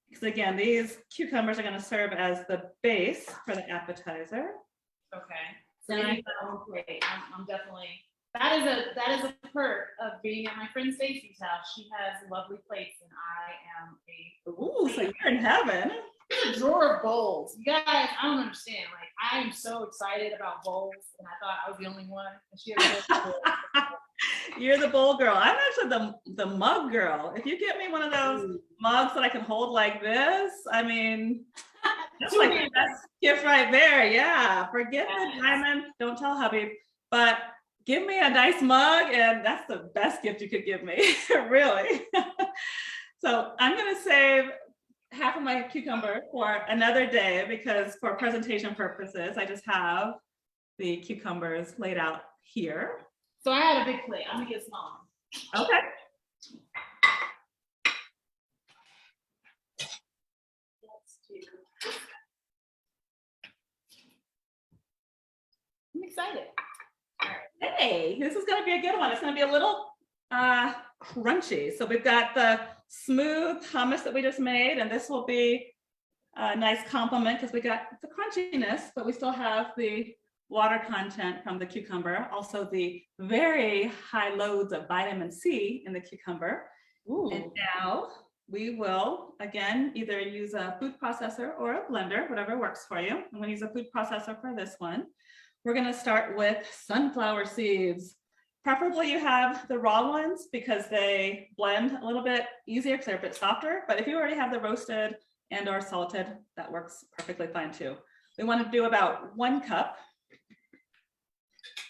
Because again, these cucumbers are going to serve as the base for the appetizer. Okay. So I'm definitely, that is a perk of being at my friend Stacy's house. She has lovely plates and I am Ooh, so you're in heaven. a drawer of bowls. You guys, I don't understand. Like, I am so excited about bowls, and I thought I was the only one. And she has You're the bowl girl. I'm actually the mug girl. If you get me one of those mugs that I can hold like this, I mean, that's like the best gift right there. Yeah, forget the diamond. Don't tell hubby, but give me a nice mug, and that's the best gift you could give me, really. So I'm gonna save half of my cucumber for another day because for presentation purposes, I just have the cucumbers laid out here. So I had a big plate. I'm gonna get small. Okay. I'm excited. Hey, this is gonna be a good one. It's gonna be a little crunchy. So we've got the smooth hummus that we just made, and this will be a nice complement because we got the crunchiness, but we still have the water content from the cucumber, also the very high loads of vitamin C in the cucumber. Ooh. And now we will, again, either use a food processor or a blender, whatever works for you. I'm gonna use a food processor for this one. We're gonna start with sunflower seeds. Preferably you have the raw ones because they blend a little bit easier because they're a bit softer, but if you already have the roasted and or salted, that works perfectly fine too. We want to do about 1 cup.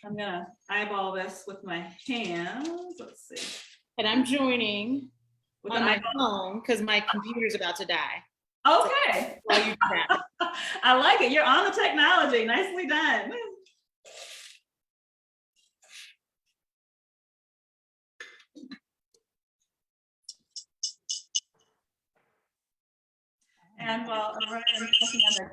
I'm gonna eyeball this with my hands. Let's see. And I'm joining With on an my eyeball. phone because my computer's about to die. Okay. While you do that. I like it. You're on the technology. Nicely done. And while Orion is looking at the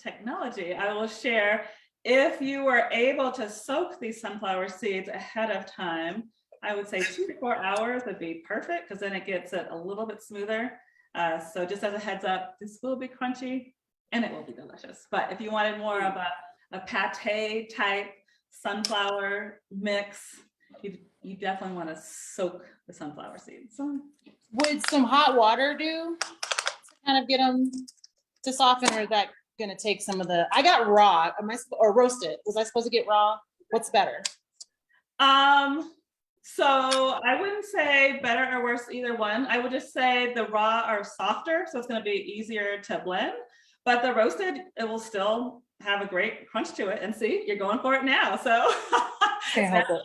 technology, I will share, if you were able to soak these sunflower seeds ahead of time, I would say 2 to 4 hours would be perfect because then it gets it a little bit smoother. So just as a heads up, this will be crunchy and it will be delicious. But if you wanted more of a pate type sunflower mix, you definitely want to soak the sunflower seeds. Would some hot water do to kind of get them to soften, or is that gonna take some of the? I got raw. Or roasted? Was I supposed to get raw? What's better? So I wouldn't say better or worse either one. I would just say the raw are softer, so it's going to be easier to blend. But the roasted, it will still have a great crunch to it. And see, you're going for it now. So Can't help it.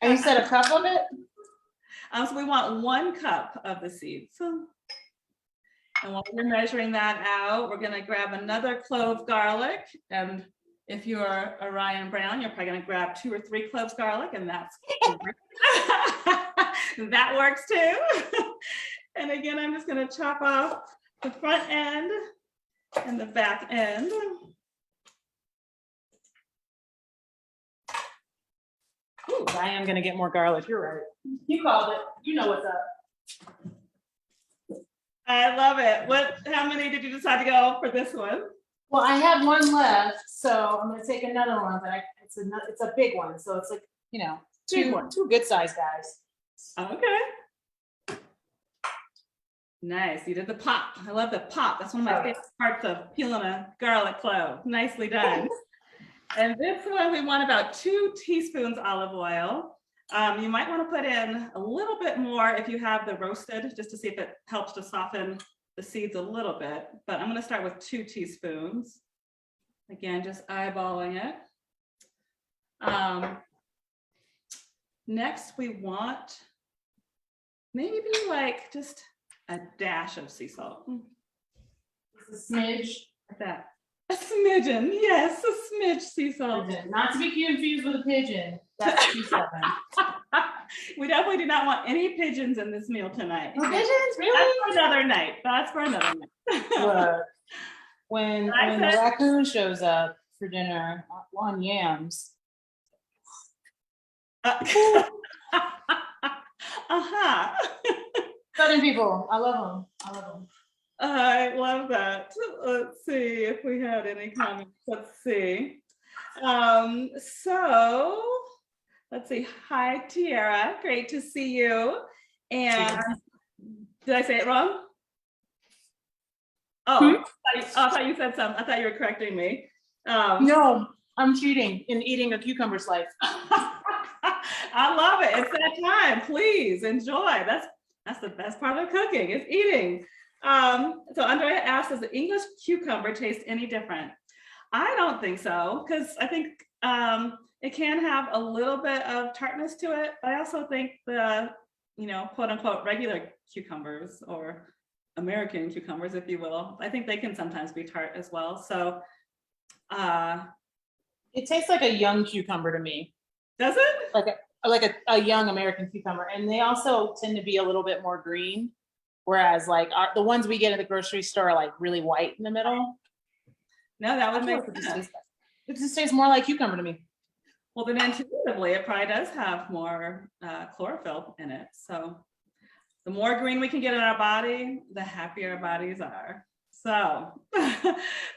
And you said a cup of it? So we want 1 cup of the seeds. And while we're measuring that out, we're going to grab another clove garlic. And if you're Orion Brown, you're probably going to grab 2 or 3 cloves garlic, and that's that works too. And again, I'm just going to chop off the front end and the back end. Ooh, I am gonna get more garlic. You're right. You called it. You know what's up. I love it. How many did you decide to go for this one? Well, I had one left, so I'm gonna take another one, but it's a big one, so it's like, you know, two good sized guys. Okay. Nice. You did the pop. I love the pop. That's one of my favorite parts of peeling a garlic clove. Nicely done. And this one, we want about 2 teaspoons olive oil. You might want to put in a little bit more if you have the roasted, just to see if it helps to soften the seeds a little bit. But I'm going to start with 2 teaspoons. Again, just eyeballing it. Next, we want maybe like just a dash of sea salt. Just a smidge. Like that. A smidgen, yes, a smidge sea salt. Not to be confused with a pigeon. That's C7. We definitely do not want any pigeons in this meal tonight. No pigeons, really? That's for another night. That's for another night. Look, when the raccoon shows up for dinner on yams. Southern people, I love them. I love them. I love that. Let's see if we had any comments. Let's see. So let's see. Hi, Tiara. Great to see you. And did I say it wrong? Oh, I thought you said something. I thought you were correcting me. No, I'm cheating in eating a cucumber slice. I love it. It's that time. Please enjoy. That's the best part of cooking is eating. So Andrea asked, does the English cucumber taste any different? I don't think so, because I think it can have a little bit of tartness to it. But I also think the, quote unquote, regular cucumbers or American cucumbers, if you will, I think they can sometimes be tart as well. So it tastes like a young cucumber to me. Does it? Like a young American cucumber. And they also tend to be a little bit more green. Whereas like the ones we get at the grocery store are like really white in the middle. No, that would make sense. It just tastes more like cucumber to me. Well, then intuitively, it probably does have more chlorophyll in it. So the more green we can get in our body, the happier our bodies are. So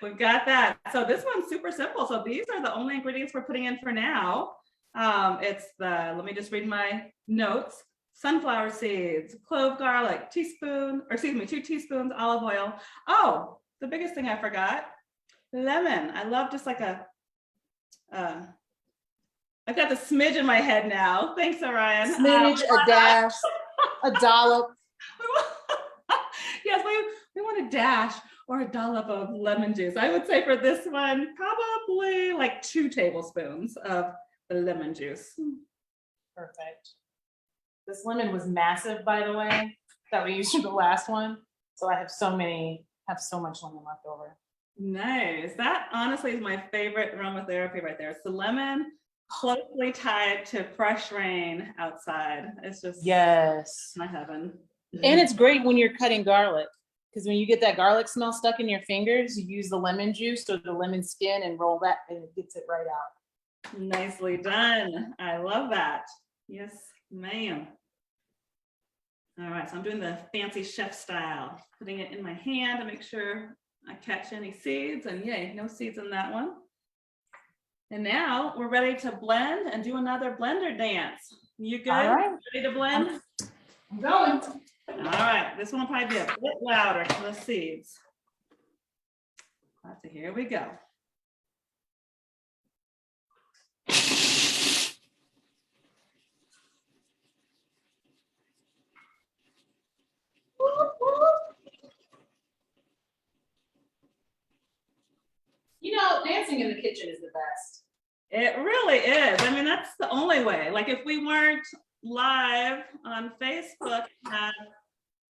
we've got that. So this one's super simple. So these are the only ingredients we're putting in for now. Let me just read my notes. Sunflower seeds, clove garlic, 2 teaspoons olive oil. Oh, the biggest thing I forgot, lemon. I love just like I've got the smidge in my head now. Thanks, Orion. Smidge, a dash, a dollop. Yes, we want a dash or a dollop of lemon juice. I would say for this one, probably like 2 tablespoons of the lemon juice. Perfect. This lemon was massive, by the way, that we used for the last one. So I have so much lemon left over. Nice. That honestly is my favorite aromatherapy right there. It's the lemon closely tied to fresh rain outside. It's just my heaven. And it's great when you're cutting garlic, because when you get that garlic smell stuck in your fingers, you use the lemon juice or the lemon skin and roll that, and it gets it right out. Nicely done. I love that. Yes, ma'am. All right, so I'm doing the fancy chef style, putting it in my hand to make sure I catch any seeds, and yay, no seeds in that one. And now we're ready to blend and do another blender dance. You good? All right. Ready to blend? I'm going. All right, this one will probably be a bit louder for the seeds. So here we go. Dancing in the kitchen is the best. It really is. I mean, that's the only way. Like if we weren't live on Facebook, had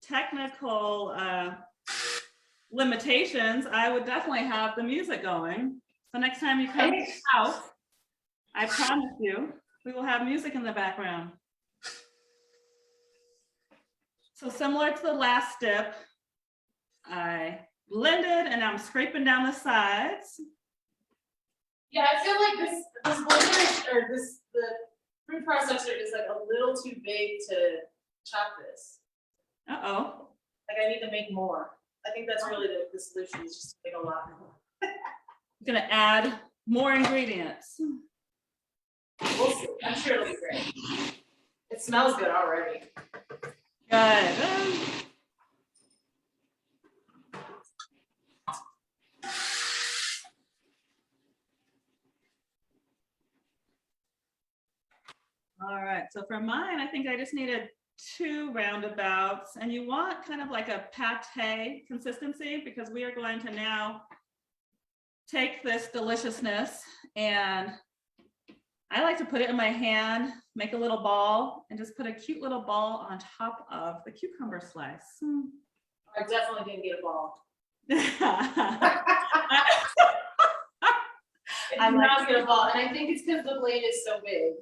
technical limitations, I would definitely have the music going. So next time you come to the house, I promise you, we will have music in the background. So similar to the last dip, I blended, and I'm scraping down the sides. Yeah, I feel like this blender or the food processor is like a little too big to chop this. Uh-oh. Like I need to make more. I think that's really the solution is just to make a lot more. I'm gonna add more ingredients. We'll see. I'm sure it'll be great. It smells good already. Good. All right, so for mine, I think I just needed 2 roundabouts, and you want kind of like a pate consistency because we are going to now take this deliciousness, and I like to put it in my hand, make a little ball, and just put a cute little ball on top of the cucumber slice. I definitely didn't get a ball. I did not get a ball, and I think it's because the blade is so big.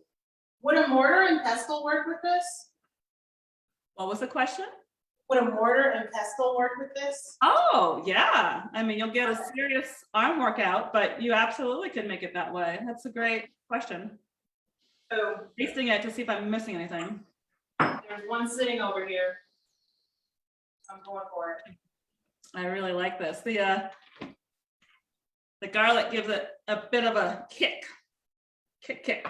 Would a mortar and pestle work with this? What was the question? Would a mortar and pestle work with this? Oh, yeah. I mean, you'll get a serious arm workout, but you absolutely could make it that way. That's a great question. Oh, Tasting it to see if I'm missing anything. there's one sitting over here. I'm going for it. I really like this. The garlic gives it a bit of a kick. Kick.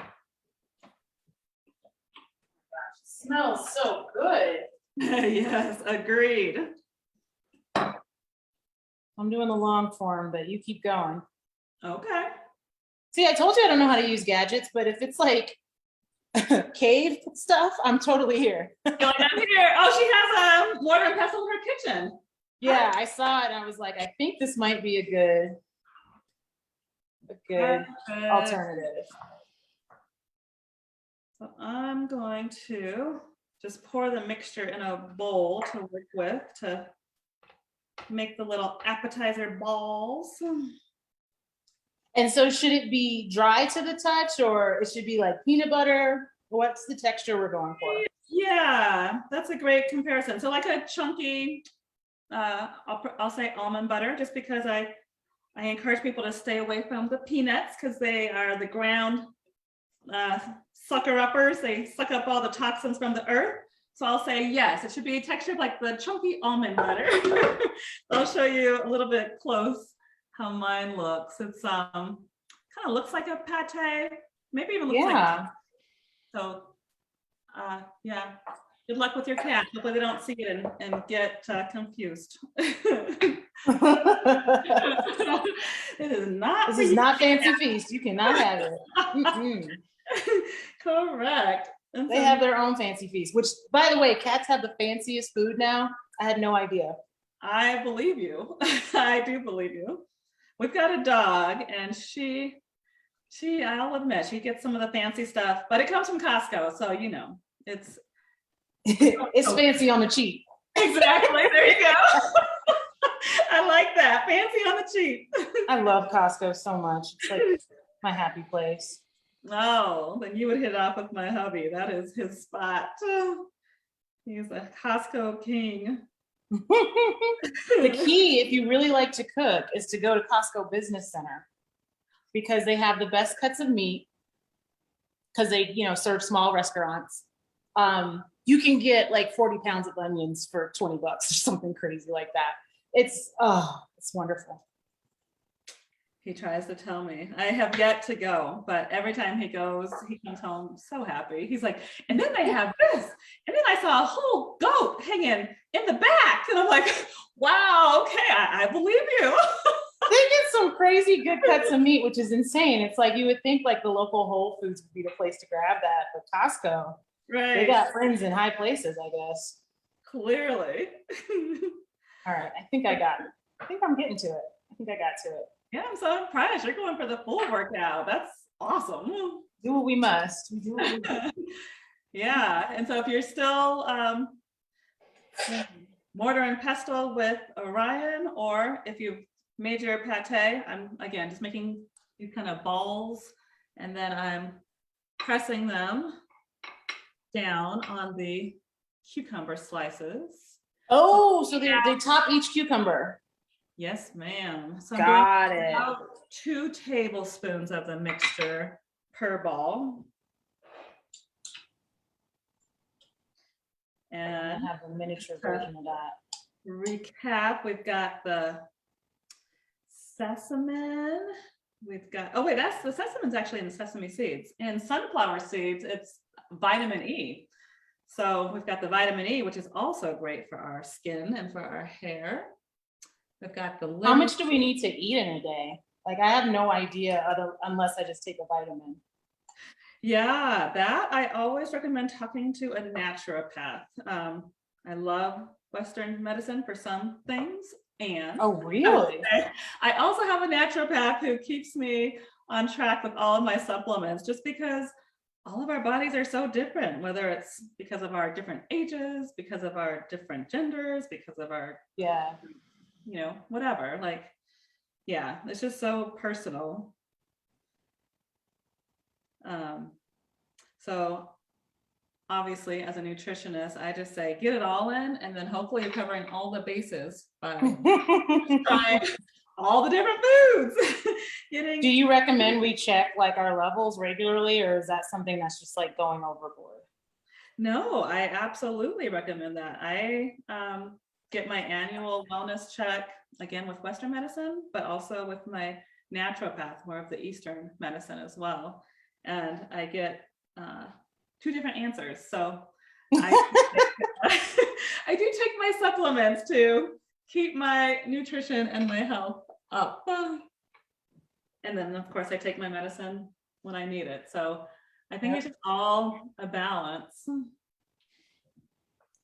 Smells so good. Yes, agreed. I'm doing the long form, but you keep going. Okay. See, I told you I don't know how to use gadgets, but if it's like cave stuff, I'm totally here. Going down here. Oh, she has a mortar and pestle in her kitchen. Yeah, I saw it and I was like, I think this might be a good alternative. So I'm going to just pour the mixture in a bowl to work with to make the little appetizer balls. And so should it be dry to the touch or it should be like peanut butter? What's the texture we're going for? Yeah, that's a great comparison. So like a chunky, I'll say almond butter, just because I encourage people to stay away from the peanuts because they are the ground sucker uppers. They suck up all the toxins from the earth. So I'll say yes, it should be textured like the chunky almond butter. I'll show you a little bit close how mine looks. It's kind of looks like a pate, maybe even looks like. So yeah, good luck with your cat. Hopefully they don't see it and get confused. It is not. This is not Fancy Feast. You cannot have it. Mm-mm. Correct. And they have their own Fancy Feast, which, by the way, cats have the fanciest food now. I had no idea. I believe you. I do believe you. We've got a dog, and I'll admit, she gets some of the fancy stuff, but it comes from Costco, so you know, it's it's fancy on the cheap. Exactly. There you go. I like that. Fancy on the cheap. I love Costco so much. It's like my happy place. Oh, then you would hit off with my hubby. That is his spot. He's a Costco king. The key, if you really like to cook, is to go to Costco Business Center because they have the best cuts of meat because they, serve small restaurants. You can get like 40 pounds of onions for $20 or something crazy like that. It's wonderful. He tries to tell me. I have yet to go, but every time he goes, he comes home so happy. He's like, and then they have this. And then I saw a whole goat hanging in the back. And I'm like, wow, okay, I believe you. They get some crazy good cuts of meat, which is insane. It's like you would think like the local Whole Foods would be the place to grab that, but Costco, right? They got friends in high places, I guess. Clearly. All right, I think I got it. I think I'm getting to it. I think I got to it. Yeah, I'm so impressed. You're going for the full workout. That's awesome. Do what we must. We do what we must. Yeah, and so if you're still mortar and pestle with Orion, or if you've made your pate, I'm again just making these kind of balls, and then I'm pressing them down on the cucumber slices. Oh, so they top each cucumber. Yes, ma'am. So I'm Got doing it. about 2 tablespoons of the mixture per ball. And I have a miniature version of that. Recap, we've got the sesame. We've got, oh wait, that's the sesame's actually in the sesame seeds. In sunflower seeds, it's vitamin E. So we've got the vitamin E, which is also great for our skin and for our hair. We've got the How much do we need to eat in a day? Like, I have no idea unless I just take a vitamin. Yeah, that I always recommend talking to a naturopath. I love Western medicine for some things. And oh, really? I also have a naturopath who keeps me on track with all of my supplements, just because all of our bodies are so different, whether it's because of our different ages, because of our different genders, because of our, whatever. Like, yeah, it's just so personal. So obviously, as a nutritionist, I just say get it all in, and then hopefully you're covering all the bases by trying all the different foods. Do you recommend we check like our levels regularly, or is that something that's just like going overboard? No, I absolutely recommend that. I get my annual wellness check again with Western medicine, but also with my naturopath, more of the Eastern medicine as well. And I get 2 different answers. So I do take my supplements to keep my nutrition and my health up. And then of course I take my medicine when I need it. So I think it's just all a balance.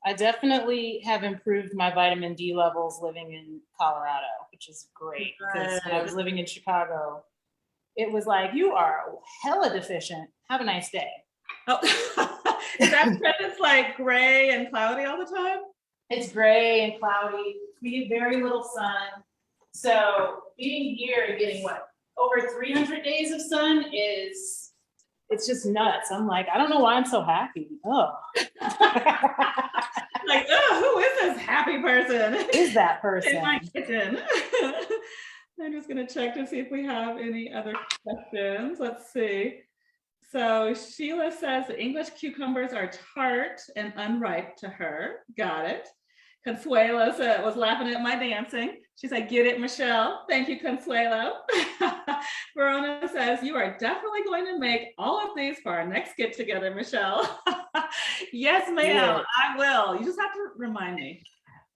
I definitely have improved my vitamin D levels living in Colorado, which is great, because when I was living in Chicago, it was like, you are hella deficient. Have a nice day. Oh, is that because it's like gray and cloudy all the time? It's gray and cloudy. We get very little sun. So being here and getting over 300 days of sun it's just nuts. I'm like, I don't know why I'm so happy. Oh. Like, oh, who is this happy person? Is that person? In my kitchen. I'm just gonna check to see if we have any other questions. Let's see. So Sheila says the English cucumbers are tart and unripe to her. Got it. Consuelo was laughing at my dancing. She said, get it, Michelle. Thank you, Consuelo. Verona says, you are definitely going to make all of these for our next get together, Michelle. Yes, ma'am, yeah. I will. You just have to remind me,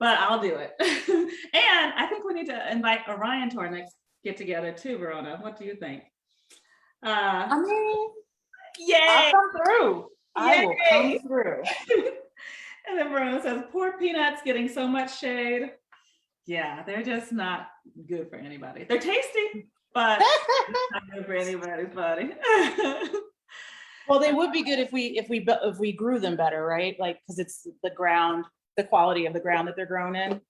but I'll do it. And I think we need to invite Orion to our next get together too, Verona. What do you think? I mean, yay! I'll come through. I will come through. And then Verona says, poor peanuts getting so much shade. Yeah, they're just not good for anybody. They're tasty, but not good for anybody's body. Well, they would be good if we grew them better, right? Like, because it's the ground, the quality of the ground that they're grown in.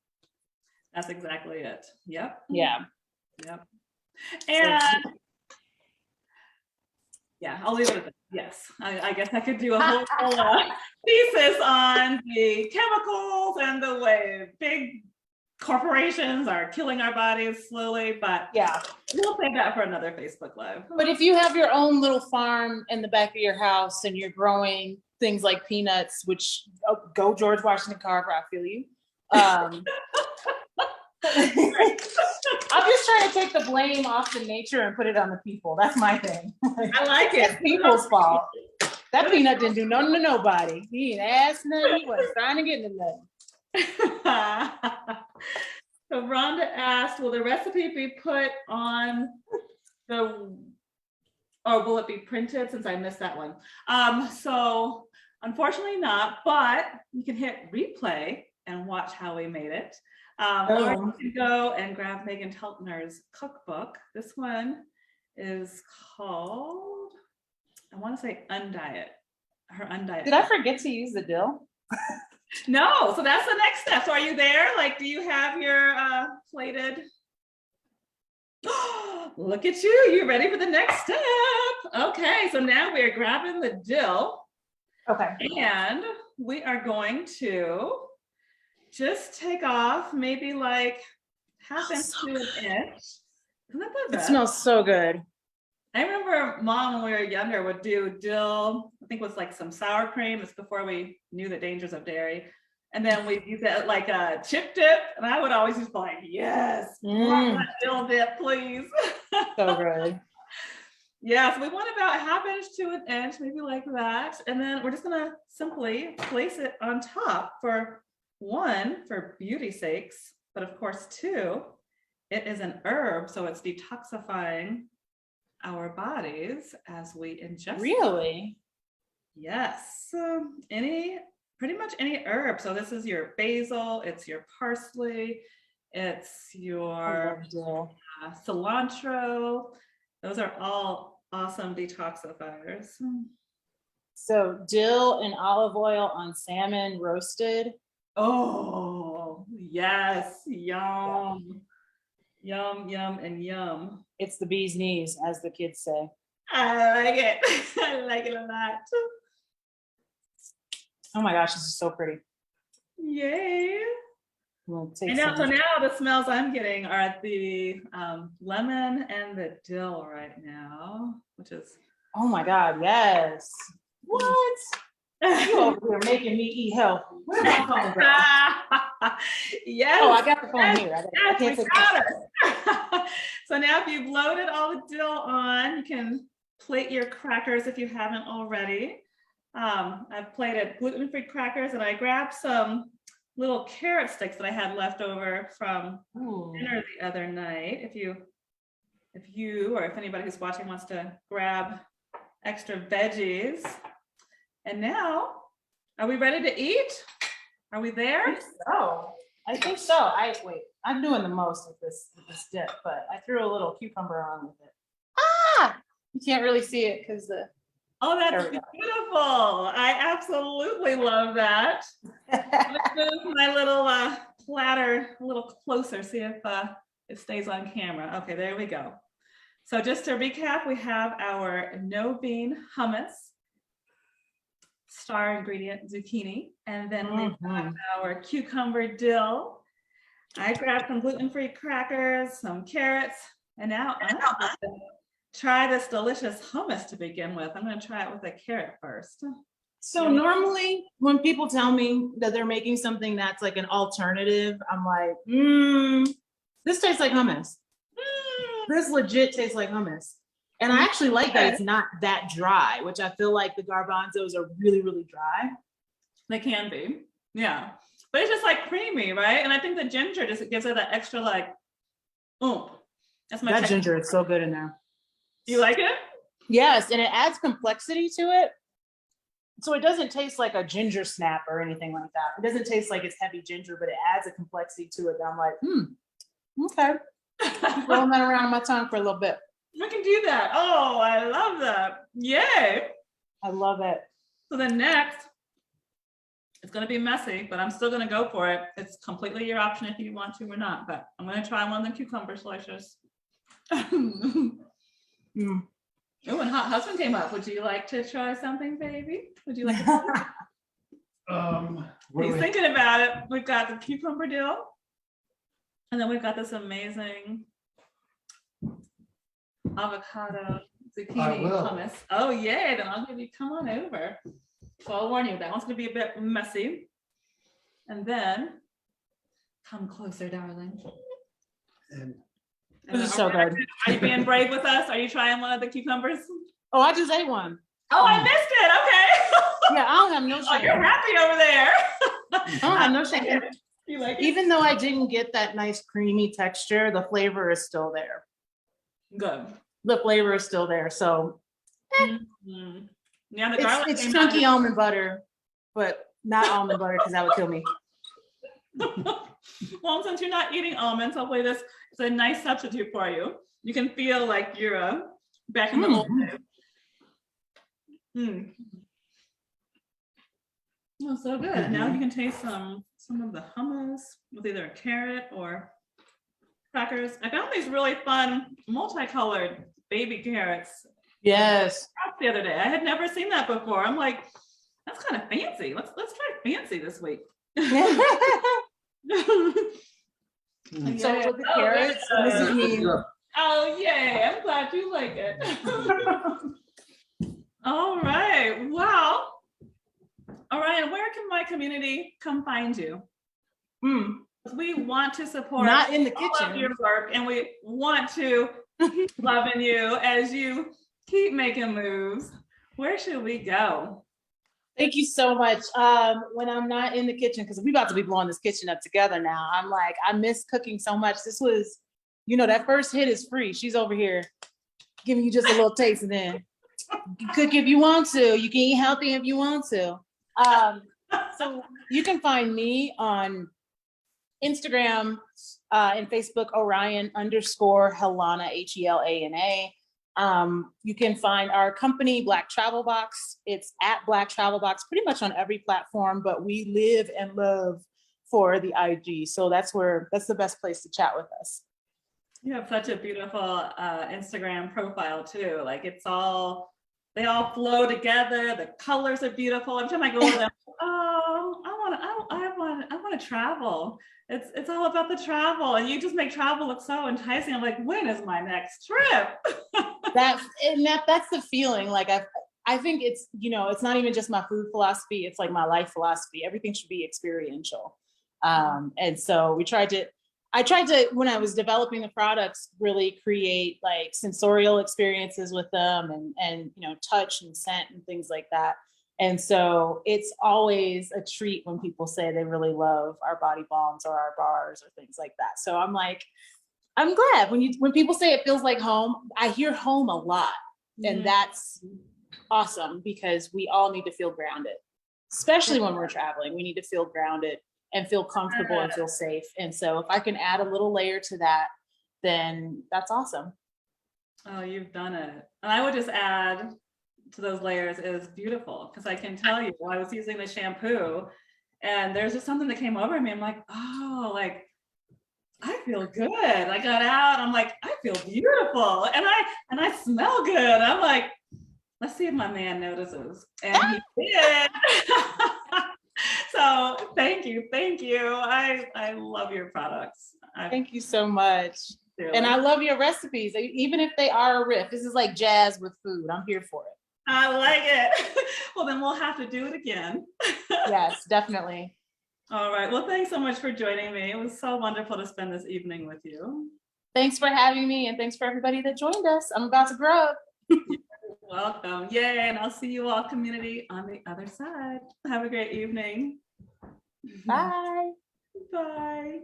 That's exactly it. Yep. Yeah. Yep. And yeah, I'll leave it at that. Yes, I guess I could do a whole thesis on the chemicals and the way big corporations are killing our bodies slowly, but yeah, we'll save that for another Facebook Live. But if you have your own little farm in the back of your house and you're growing things like peanuts, which go George Washington Carver, I feel you. I'm just trying to take the blame off the nature and put it on the people. That's my thing. I like it. It's people's fault. That peanut didn't do nothing to nobody. He ain't asked nothing. He wasn't trying to get into nothing. So Rhonda asked, will the recipe be put on or will it be printed, since I missed that one? So unfortunately not, but you can hit replay and watch how we made it. Or you can go and grab Megan Teltner's cookbook. This one is called, I want to say Undiet. Her Undiet. Did I forget to use the dill? No, so that's the next step. So are you there? Like, do you have your plated? Look at you. You're ready for the next step. Okay, so now we are grabbing the dill. Okay. And we are going to just take off maybe like half inch to an inch. Isn't that the It best? smells so good. I remember mom when we were younger would do dill, I think it was like some sour cream. It's before we knew the dangers of dairy. And then we'd use it like a chip dip. And I would always just be like, yes, more of that dill dip, please. So good. Yeah, so we want about half inch to an inch, maybe like that. And then we're just gonna simply place it on top for one, for beauty's sakes, but of course two, it is an herb, so it's detoxifying our bodies as we ingest. Really? Yes, pretty much any herb. So this is your basil, it's your parsley, it's your cilantro. Those are all awesome detoxifiers. So dill and olive oil on salmon roasted. Oh, yes, yum. Yum, yum, and yum. It's the bee's knees, as the kids say. I like it. I like it a lot. Oh my gosh, this is so pretty. Yay. We'll take And now, so some. now the smells I'm getting are the lemon and the dill right now, which is. Oh my God, yes. What? You over here making me eat healthy. Where's my phone go? Yes. Oh, I got the phone here. I Yes, can't we take got it. So now if you've loaded all the dill on, you can plate your crackers if you haven't already. I've plated gluten-free crackers and I grabbed some little carrot sticks that I had left over from dinner the other night. If you or if anybody who's watching wants to grab extra veggies. And now, are we ready to eat? Are we there? I think so. I'm doing the most with this dip, but I threw a little cucumber on with it. Ah! You can't really see it because the. Oh, that's beautiful. I absolutely love that. Let's move my little platter a little closer, see if it stays on camera. Okay, there we go. So just to recap, we have our no bean hummus, star ingredient zucchini, and then we've got our cucumber dill. I grabbed some gluten-free crackers, some carrots, and now I'm going to try this delicious hummus to begin with. I'm going to try it with a carrot first. So normally when people tell me that they're making something that's like an alternative, I'm like, this tastes like hummus. This legit tastes like hummus. And I actually like that it's not that dry, which I feel like the garbanzos are really, really dry. They can be, yeah. But it's just like creamy, right? And I think the ginger just gives it that extra like, oomph. That's my That ginger is so good in there. You like it? Yes, and it adds complexity to it. So it doesn't taste like a ginger snap or anything like that. It doesn't taste like it's heavy ginger, but it adds a complexity to it that I'm like, okay. Keep rolling that around on my tongue for a little bit. We can do that. Oh, I love that. Yay. I love it. So then next, it's going to be messy, but I'm still going to go for it. It's completely your option if you want to or not, but I'm going to try one of the cucumber slices. Oh, and hot husband came up. Would you like to try something, baby? Would you like to? He's thinking about it. We've got the cucumber dill, and then we've got this amazing avocado zucchini hummus. Oh, yay. Then I'll give you, come on over. So I'll warn you, that one's going to be a bit messy. And then, come closer, darling. This is so good. Are you being brave with us? Are you trying one of the cucumbers? Oh, I just ate one. Oh, I missed it. Okay. Yeah, I don't have no shame. Oh, you're happy over there. I don't have no shame. You like it? Even though I didn't get that nice creamy texture, the flavor is still there. Good. The flavor is still there. So Yeah, the garlic. it's chunky almond butter, but not almond butter because that would kill me. Well, since you're not eating almonds, hopefully this is a nice substitute for you. You can feel like you're back in the old days. Oh, so good. Now you can taste some of the hummus with either a carrot or crackers. I found these really fun multicolored baby carrots. Yes. The other day, I had never seen that before. I'm like, that's kind of fancy. Let's try fancy this week. So Yeah. with the carrots and the zucchini. Oh, yay. I'm glad you like it. All right. Well, Orion, where can my community come find you? We want to support Not in the all of kitchen. your work, and we want to love in you as you keep making moves. Where should we go? Thank you so much. When I'm not in the kitchen, because we about to be blowing this kitchen up together now. I'm like, I miss cooking so much. This was, that first hit is free. She's over here giving you just a little taste, and then you can cook if you want to. You can eat healthy if you want to. So you can find me on Instagram and Facebook, Orion_Helana, HELANA. You can find our company, Black Travel Box. It's at Black Travel Box, pretty much on every platform, but we live and love for the IG. So that's the best place to chat with us. You have such a beautiful Instagram profile too. Like they all flow together. The colors are beautiful. Every time I go over them, oh, I want to travel. It's all about the travel, and you just make travel look so enticing. I'm like, when is my next trip? That's the feeling. Like I think it's not even just my food philosophy. It's like my life philosophy. Everything should be experiential. And so I tried to, when I was developing the products, really create like sensorial experiences with them and touch and scent and things like that. And so it's always a treat when people say they really love our body balms or our bars or things like that. So I'm like, I'm glad when people say it feels like home, I hear home a lot. And that's awesome, because we all need to feel grounded, especially when we're traveling. We need to feel grounded and feel comfortable and feel safe. And so if I can add a little layer to that, then that's awesome. Oh, you've done it. And I would just add to those layers is beautiful, because I can tell you, I was using the shampoo and there's just something that came over me. I'm like, oh, like I feel good. I got out. I'm like, I feel beautiful, and I smell good. I'm like, let's see if my man notices, and he did. So thank you. I love your products. Thank you so much. Really. And I love your recipes, even if they are a riff. This is like jazz with food. I'm here for it. I like it. Well, then we'll have to do it again. Yes, definitely. All right. Well, thanks so much for joining me. It was so wonderful to spend this evening with you. Thanks for having me, and thanks for everybody that joined us. I'm about to grow up. Welcome. Yay. And I'll see you all, community, on the other side. Have a great evening. Bye. Bye.